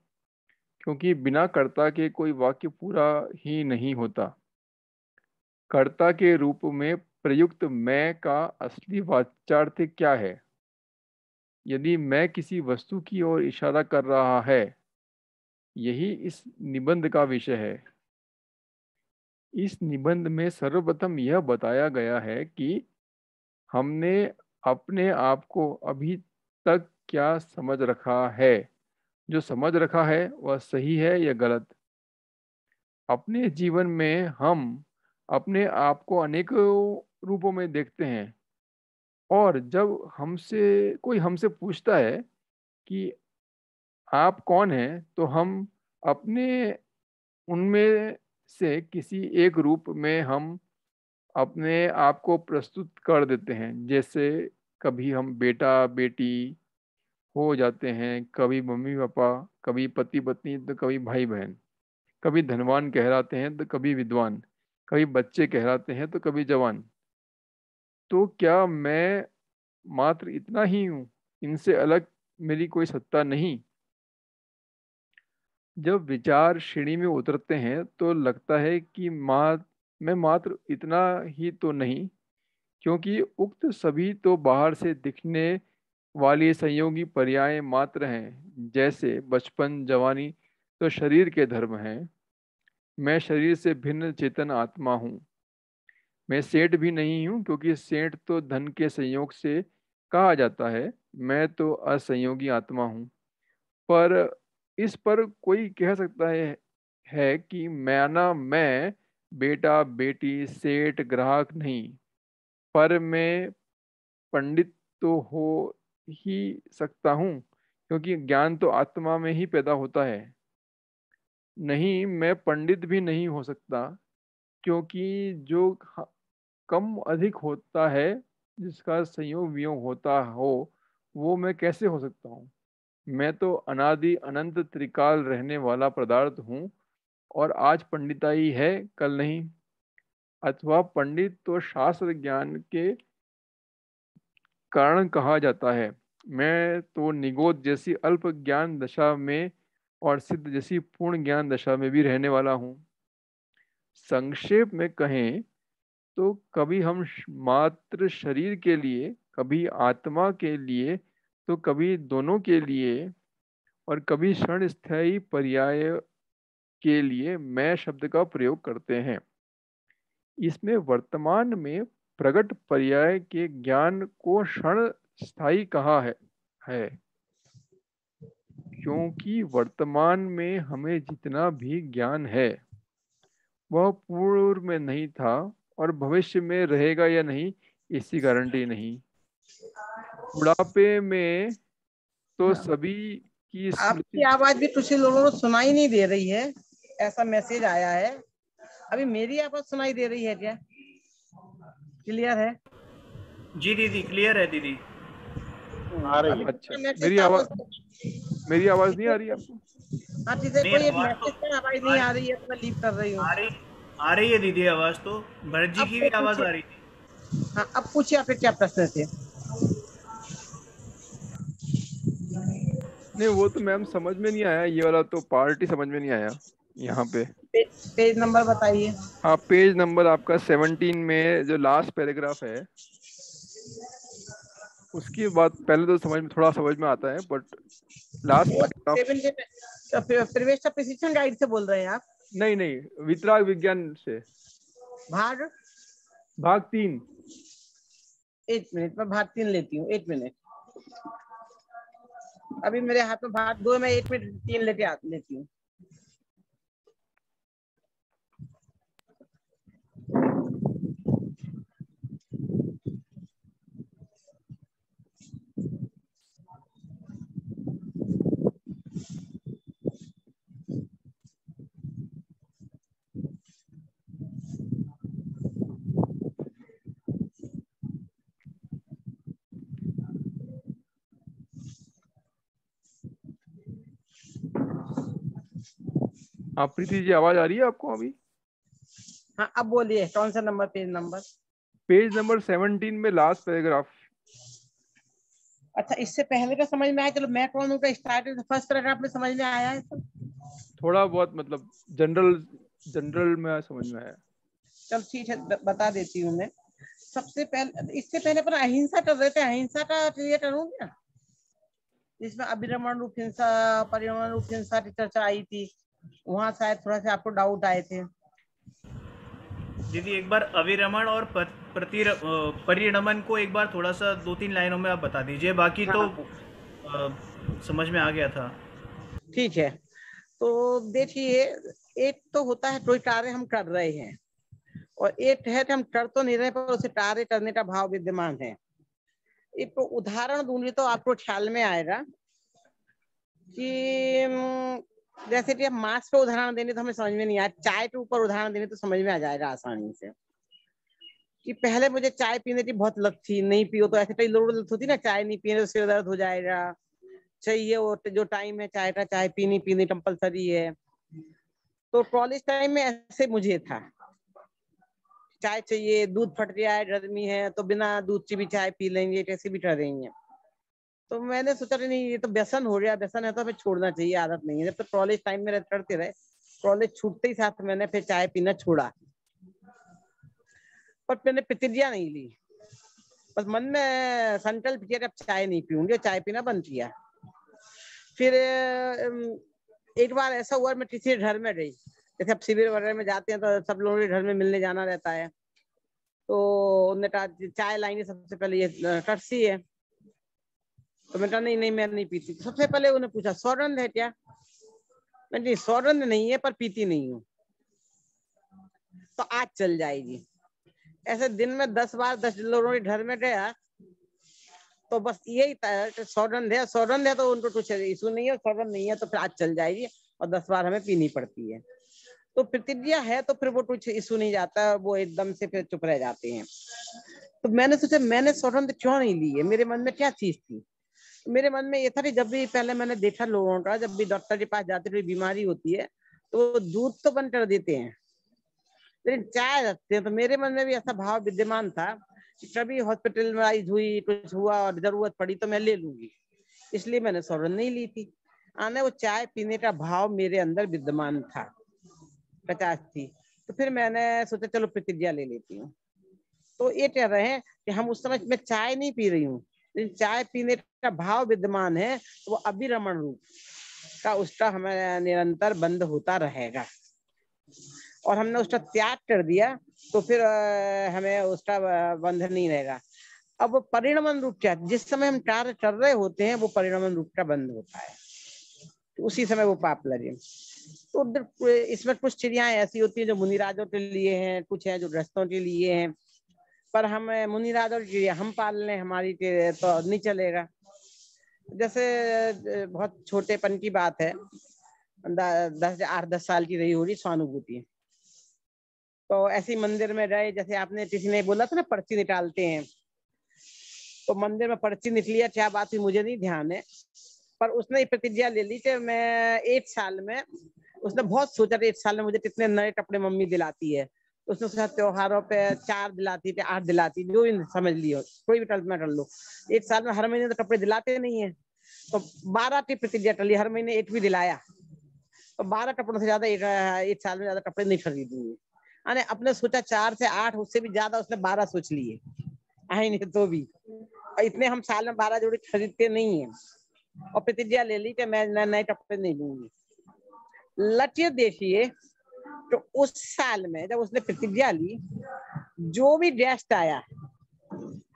क्योंकि बिना कर्ता के कोई वाक्य पूरा ही नहीं होता। कर्ता के रूप में प्रयुक्त मैं का असली वाच्यार्थ क्या है? यदि मैं किसी वस्तु की ओर इशारा कर रहा है, यही इस निबंध का विषय है। इस निबंध में सर्वप्रथम यह बताया गया है कि हमने अपने आप को अभी तक क्या समझ रखा है। जो समझ रखा है वह सही है या गलत। अपने जीवन में हम अपने आप को अनेकों रूपों में देखते हैं, और जब हमसे पूछता है कि आप कौन हैं, तो हम अपने उनमें से किसी एक रूप में हम अपने आप को प्रस्तुत कर देते हैं। जैसे कभी हम बेटा बेटी हो जाते हैं, कभी मम्मी पापा, कभी पति पत्नी, तो कभी भाई बहन, कभी धनवान कहलाते हैं तो कभी विद्वान, कभी बच्चे कहलाते हैं तो कभी जवान। तो क्या मैं मात्र इतना ही हूँ? इनसे अलग मेरी कोई सत्ता नहीं? जब विचार श्रेणी में उतरते हैं तो लगता है कि मैं मात्र इतना ही तो नहीं, क्योंकि उक्त सभी तो बाहर से दिखने वाली संयोगी पर्याय मात्र हैं। जैसे बचपन, जवानी तो शरीर के धर्म हैं। मैं शरीर से भिन्न चेतन आत्मा हूँ। मैं सेठ भी नहीं हूँ, क्योंकि सेठ तो धन के संयोग से कहा जाता है। मैं तो असंयोगी आत्मा हूँ। पर इस पर कोई कह सकता है कि मैं बेटा बेटी सेठ ग्राहक नहीं, पर मैं पंडित तो हो ही सकता हूँ, क्योंकि ज्ञान तो आत्मा में ही पैदा होता है। नहीं, मैं पंडित भी नहीं हो सकता, क्योंकि जो कम अधिक होता है, जिसका संयोग वियोग होता हो, वो मैं कैसे हो सकता हूँ? मैं तो अनादि अनंत त्रिकाल रहने वाला पदार्थ हूँ, और आज पंडिताई है, कल नहीं। अथवा पंडित तो शास्त्र ज्ञान के कारण कहा जाता है। मैं तो निगोद जैसी अल्प ज्ञान दशा में और सिद्ध जैसी पूर्ण ज्ञान दशा में भी रहने वाला हूँ। संक्षेप में कहें तो कभी हम मात्र शरीर के लिए, कभी आत्मा के लिए, तो कभी दोनों के लिए, और कभी क्षण स्थायी पर्याय के लिए मैं शब्द का प्रयोग करते हैं। इसमें वर्तमान में प्रकट पर्याय के ज्ञान को क्षण स्थायी कहा है, क्योंकि वर्तमान में हमें जितना भी ज्ञान है वह पूर्व में नहीं था, और भविष्य में रहेगा या नहीं इसकी गारंटी नहीं। बुढ़ापे में तो सभी की स्मृति। आपकी आवाज भी कुछ लोगों को सुनाई नहीं दे रही है, ऐसा मैसेज आया है। अभी मेरी आवाज सुनाई दे रही है क्या? क्लियर है? जी दीदी, क्लियर है दीदी। आ रही है। अच्छा, मेरी आवाज नहीं आ रही आपको? हाँ ठीक है, नहीं, कोई आवाज मैसेज तो पर आवाज नहीं आ रही है तो मैं लीव कर रही हूँ। आ रही है दीदी आवाज तो। भरत जी अब की भी तो आवाज पूछिए। आ रही थी। हाँ, अब पूछिए आपके क्या प्रश्न थे? नहीं, वो तो मैम समझ में नहीं आया, ये वाला तो पार्ट ही समझ में नहीं आया यहाँ पे। पेज नंबर बताइए। हाँ, पेज नंबर आपका 17 में जो लास्ट पैराग्राफ है, उसकी बात पहले तो थोड़ा समझ में आता है, बट लास्ट पैराग्राफ। प्रवेश प्रशिक्षण गाइड से बोल रहे हैं आप? नहीं, वितराग विज्ञान से, भाग 3। एक मिनट, मैं भाग 3 लेती हूँ, एक मिनट। अभी मेरे हाथ में भाग 2, मैं 1 मिनट 3 लेती हूँ। हाँ प्रीति जी, आवाज आ रही है आपको अभी? हाँ, अब बोलिए कौन सा number, page number? Page number 17 में लास्ट पैराग्राफ। अच्छा, इससे पहले का समझ में आया? चलो मैं कौन हूँ का स्टार्टिंग फर्स्ट पैराग्राफ में समझ में आया है सब? थोड़ा बहुत मतलब जनरल में समझ में आया। चल ठीक है, बता देती हूँ मैं। सबसे पहले, इससे पहले पर अहिंसा कर रहे थे, अहिंसा का क्लियर करूँ क्या? जिसमें अभिरमण रूप हिंसा, परिरमण रूप हिंसा की चर्चा आई थी, वहां शायद थोड़ा सा आपको डाउट आए थे। दीदी एक बार अविरमण और परिणमन को एक बार थोड़ा सा 2-3 लाइनों में आप बता दीजिए, बाकी तो समझ में आ गया था। ठीक है, तो देखिए, एक तो होता है कोई कार्य हम कर रहे हैं, और एक है कि हम कर तो नहीं रहे पर उसे कार्य करने का भाव विद्यमान है। एक तो उदाहरण दूंगी तो आपको ख्याल में आएगा कि जैसे कि अब मांस पे उदाहरण देने तो हमें समझ में नहीं आया, चाय के ऊपर उदाहरण देने तो समझ में आ जाएगा आसानी से। कि पहले मुझे चाय पीने की बहुत लत थी, नहीं पियो तो ऐसे कई लोगों को लत होती ना, चाय नहीं पीने तो सिर दर्द हो जाएगा, चाहिए वो जो टाइम है चाय का, चाय पीनी कंपलसरी है। तो कॉलेज टाइम में ऐसे मुझे था, चाय चाहिए, दूध फट गया है, गर्मी है तो बिना दूध की भी चाय पी लेंगे, कैसे भी करेंगे। तो मैंने सोचा नहीं, ये तो व्यसन हो गया, व्यसन है तो हमें छोड़ना चाहिए, आदत नहीं है। जब तो कॉलेज टाइम में करते रहे, कॉलेज छूटते ही साथ मैंने फिर चाय पीना छोड़ा, पर मैंने प्रतिज्ञा नहीं ली, बस मन में संकल्प किया कि अब चाय नहीं पीऊंगी, चाय पीना बंद किया। फिर एक बार ऐसा हुआ, मैं किसी घर में गई, जैसे अब शिविर वगैरह में जाते हैं तो सब लोगों के घर में मिलने जाना रहता है, तो उन्होंने कहा चाय लाएंगे, सबसे पहले ये टर्सी है, तो मैं कहा नहीं मैं नहीं पीती। सबसे पहले उन्होंने पूछा सौगंध है क्या? मैं नहीं, सौगंध नहीं है पर पीती नहीं हूँ। तो आज चल जाएगी। ऐसे दिन में 10 बार 10 लोगों के घर में गया, तो बस यही था, सौगंध है तो उनको कुछ इशू नहीं है, सौगंध नहीं है तो फिर आज चल जाएगी। और 10 बार हमें पीनी पड़ती है। तो प्रतिज्ञा है तो फिर वो कुछ इशू नहीं जाता, वो एकदम से फिर चुप रह जाते हैं। तो मैंने सोचा मैंने सौगंध क्यों नहीं ली है, मेरे मन में क्या चीज थी। मेरे मन में ये था कि जब भी पहले मैंने देखा लोगों का, जब भी डॉक्टर के पास जाते कोई बीमारी होती है तो वो दूध तो बंद कर देते हैं लेकिन चाय रखते हैं। तो मेरे मन में भी ऐसा भाव विद्यमान था कि कभी हॉस्पिटलाइज हुई, कुछ हुआ और जरूरत पड़ी तो मैं ले लूंगी, इसलिए मैंने सौगंध नहीं ली थी। आने वो चाय पीने का भाव मेरे अंदर विद्यमान था, 50 थी। तो फिर मैंने सोचा चलो प्रतिज्ञा ले लेती हूँ। तो ये कह रहे हैं कि हम उस समय मैं चाय नहीं पी रही हूँ, लेकिन चाय पीने का भाव विद्यमान है, तो वो अभिरमण रूप का उसका हमें निरंतर बंद होता रहेगा। और हमने उसका त्याग कर दिया तो फिर हमें उसका बंध नहीं रहेगा। अब वो परिणमन रूप क्या, जिस समय हम कार्य कर रहे होते हैं वो परिणमन रूप का बंद होता है, तो उसी समय वो पाप लगे। तो इसमें कुछ चिड़ियाएं ऐसी होती है जो मुनिराजों के लिए हैं, कुछ है जो गृहस्थों के लिए हैं, पर हम मुनिराजों की हम पाल लें हमारी के तो नहीं चलेगा। जैसे बहुत छोटेपन की बात है, 8-10 साल की रही होगी स्वानुभूति। तो ऐसी मंदिर में गए, जैसे आपने किसी ने बोला था ना पर्ची निकालते हैं, तो मंदिर में पर्ची निकली है, क्या बात हुई मुझे नहीं ध्यान है, पर उसने प्रतिज्ञा ले ली कि मैं 1 साल में, उसने बहुत सोचा कि 1 साल में मुझे कितने नए कपड़े मम्मी दिलाती है। उसने सोचा त्योहारों पे 4 दिलाती थे, 8 दिलाती, जो भी समझ लियो, कोई भी कल्पना कर लो। 1 साल में हर महीने तो कपड़े दिलाते नहीं है, तो 12 की प्रतिज्ञा कर ली, हर महीने 1 भी दिलाया, तो 12 कपड़ों से ज्यादा 1 साल में ज्यादा कपड़े नहीं खरीदूंगी। अरे अपने सोचा 4 से 8, उससे भी ज्यादा उसने 12 सोच लिए आएंगे तो भी, और इतने हम साल में 12 जोड़ी खरीदते नहीं है। और प्रतिज्ञा ले ली कि मैं नए कपड़े नहीं लूंगी। लक्ष्य देखिए, तो उस साल में जब उसने प्रतिज्ञा ली, जो भी गेस्ट आया,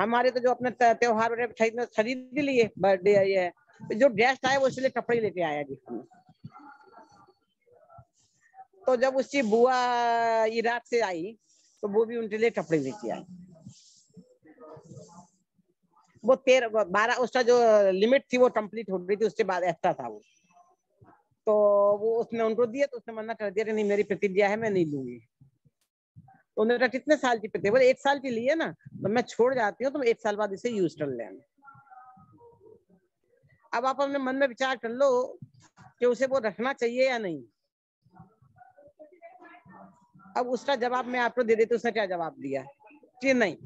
हमारे तो जो अपने त्योहार खरीद लिए, बर्थडे आई है, जो गेस्ट आए वो इसलिए कपड़े लेके आया गिफ्ट में। तो जब उसकी बुआ इराक से आई तो वो भी उनके लिए कपड़े लेके आई। वो 12 उसका जो लिमिट थी वो कंप्लीट हो गई थी, उसके बाद एक्स्ट्रा था वो, तो वो उसने उनको दिया, तो उसने मना कर दिया कि नहीं मेरी प्रतिज्ञा है मैं नहीं लूंगी। तो उन्होंने कहा कितने साल की प्रतिज्ञा, बोले 1 साल की ली है ना, तो मैं छोड़ जाती हूँ, तुम 1 साल बाद इसे यूज कर लेना। अब आप अपने मन में विचार कर लो कि उसे वो रखना चाहिए या नहीं। अब उसका जवाब मैं आपको दे देती हूँ, उसने क्या जवाब दिया कि नहीं,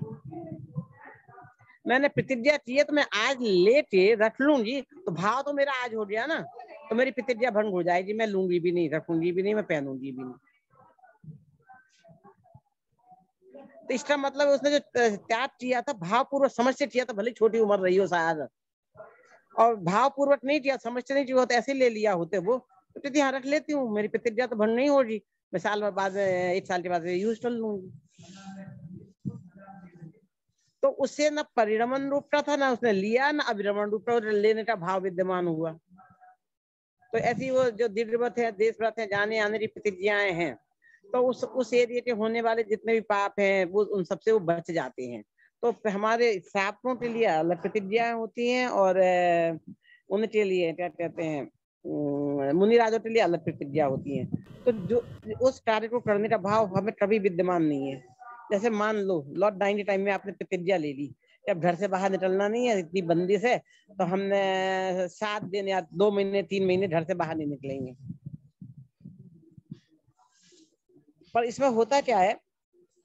मैंने प्रतिज्ञा की है तो मैं आज लेके रख लूंगी, तो भाव तो मेरा आज हो गया ना, तो मेरी प्रतिज्ञा भंग हो जाएगी, मैं लूंगी भी नहीं, रखूंगी भी नहीं, मैं पहनूंगी भी नहीं। तो इसका मतलब उसने जो त्याग किया था भावपूर्वक समझ से किया था, भले छोटी उम्र रही हो शायद, और भावपूर्वक नहीं किया, समझ से नहीं किया, तो ऐसे ले लिया होते वो, तो हाँ रख लेती हूँ, मेरी प्रतिज्ञा तो भंग नहीं होगी, मैं साल बाद 1 साल के बाद यूज कर लूंगी। तो उससे न परिणमन रूप का था, ना उसने लिया, ना अभिरमण रूप का लेने का भाव विद्यमान हुआ। तो ऐसी वो जो दीर्घव्रत है, देशव्रत है, जाने आने की प्रतिज्ञाएं हैं, तो उस एरिया के होने वाले जितने भी पाप हैं वो उन सबसे वो बच जाते हैं। तो हमारे श्रापों के लिए अलग प्रतिज्ञाएं होती हैं, और उनके लिए क्या कहते हैं मुनिराजों के लिए अलग प्रतिज्ञा होती है। तो जो उस कार्य को करने का भाव हमें कभी विद्यमान नहीं है। जैसे मान लो लॉकडाउन के टाइम में आपने प्रतिज्ञा ले ली, अब घर से बाहर निकलना नहीं है, इतनी बंदिश है, तो हमने 7 दिन या 2 महीने 3 महीने घर से बाहर नहीं निकलेंगे। पर इसमें होता क्या है,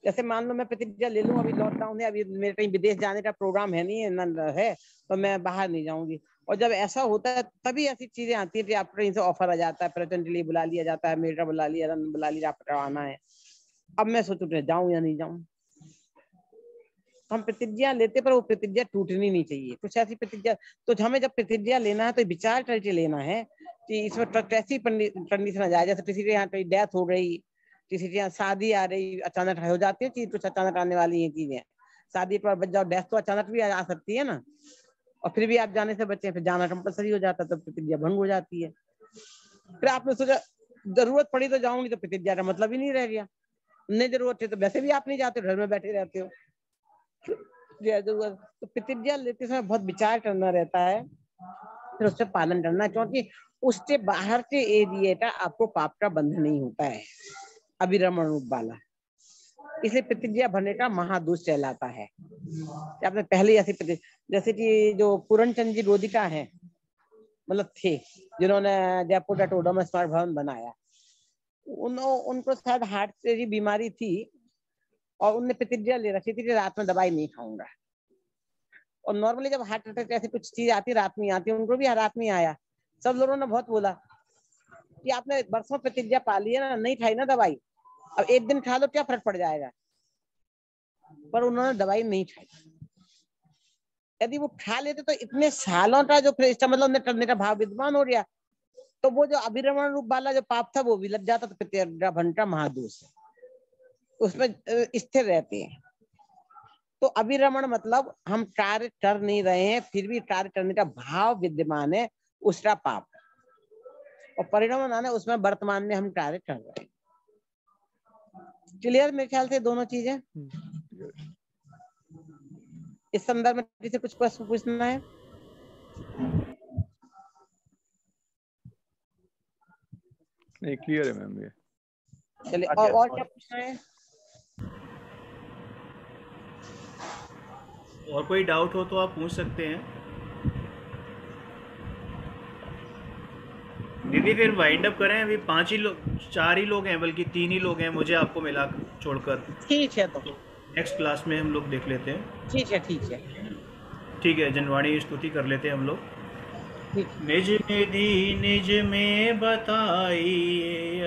जैसे मान लो मैं प्रतिज्ञा ले लूं, अभी लॉकडाउन है, अभी मेरे कहीं विदेश जाने का प्रोग्राम है नहीं है, न है, तो मैं बाहर नहीं जाऊंगी। और जब ऐसा होता है तभी ऐसी चीजें आती है कि आप कहीं से ऑफर आ जाता है, पर्यटन के लिए बुला लिया जाता है, मेरा बुला लिया, रन बुला लिया, आपका आना है। अब मैं सोचूं जाऊं या नहीं जाऊं। हम प्रतिज्ञा लेते पर वो प्रतिज्ञा टूटनी नहीं चाहिए। कुछ ऐसी प्रतिज्ञा, तो हमें जब प्रतिज्ञा लेना है तो विचार करके लेना है कि इसमें कैसी कंडीशन आ जाए। जैसे किसी के यहाँ कोई डेथ हो गई, किसी के यहाँ शादी आ रही, अचानक हो जाती है चीज, कुछ अचानक आने वाली है चीजें। शादी पर बच जाओ, डेथ तो अचानक भी आ सकती है ना, और फिर भी आप जाने से बचे, फिर जाना कंपलसरी हो जाता है, तो प्रतिज्ञा भंग हो जाती है। फिर आपने सोचा जरूरत पड़ी तो जाऊंगी, तो प्रतिज्ञा का मतलब ही नहीं रह गया। नहीं जरूरत है तो वैसे भी आप नहीं जाते, घर में बैठे रहते हो। तो प्रतिज्ञा लेते समय बहुत विचार करना रहता है। फिर उससे पालन करना, क्योंकि उससे बाहर से एरिएटा आपको पाप का बंध नहीं होता है अभिरमण रूप वाला, इसलिए प्रतिज्ञा भरने का महादोष कहलाता है। आपने पहले ऐसी जैसे कि जो पूरणचंद जी रोधिका है, मतलब थे जिन्होंने जयपुर डटोडा में स्मार्ट भवन बनाया, उनको शायद हार्ट से बीमारी थी और उनने प्रतिज्ञा ले रखी थी कि रात में दवाई नहीं खाऊंगा। और नॉर्मली जब हार्ट अटैक ऐसी कुछ चीज आती रात में आती है, उनको भी रात में आया। सब लोगों ने बहुत बोला कि आपने वर्षों प्रतिज्ञा पा ली है ना, नहीं खाई ना दवाई, अब एक दिन खा लो क्या फर्क पड़ जाएगा। पर उन्होंने दवाई नहीं खाई। यदि वो खा लेते तो इतने सालों का जो इसका मतलब उन्हें करने का भाव विद्यमान हो गया, तो वो जो अभिरमण रूप वाला जो पाप था वो भी लग जाता। तो प्रतिज्ञा भंग का महादोष है, उसमें स्थिर रहते हैं। तो अभिरमण मतलब हम कार्य कर नहीं रहे हैं, फिर भी कार्य करने का भाव विद्यमान है, उसका पाप। और परिणाम आना उसमें वर्तमान में हम कार्य कर रहे हैं। क्लियर मेरे ख्याल से दोनों चीजें। इस संदर्भ में किसी कुछ प्रश्न पूछना है? नहीं, क्लियर है मैम ये। चलिए, और क्या पूछना है? और कोई डाउट हो तो आप पूछ सकते हैं। दीदी फिर वाइंड अप करें। अभी 5 ही लोग, 4 ही लोग हैं, बल्कि 3 ही लोग हैं मुझे आपको मिला छोड़कर। ठीक है, तो नेक्स्ट क्लास में हम लोग देख लेते हैं। ठीक है, ठीक है, ठीक है। जनवाणी स्तुति कर लेते हैं हम लोग। निज निधि निज में बताई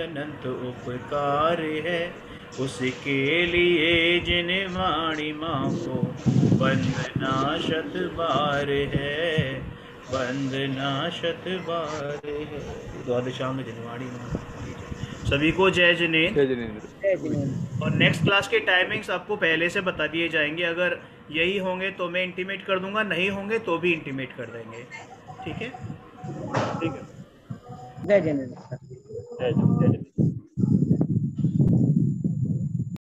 अनंत उपकार है, उसके लिए जिन वाणी माँ को वंदना शत बार है, वंदना शत बार है। द्वादशांग जनवाणी माँ। सभी को जय जिनेंद्र। जय जिनेंद्र। और नेक्स्ट क्लास के टाइमिंग्स आपको पहले से बता दिए जाएंगे। अगर यही होंगे तो मैं इंटीमेट कर दूंगा, नहीं होंगे तो भी इंटीमेट कर देंगे। ठीक है, ठीक है। जय जिनेंद्र। जय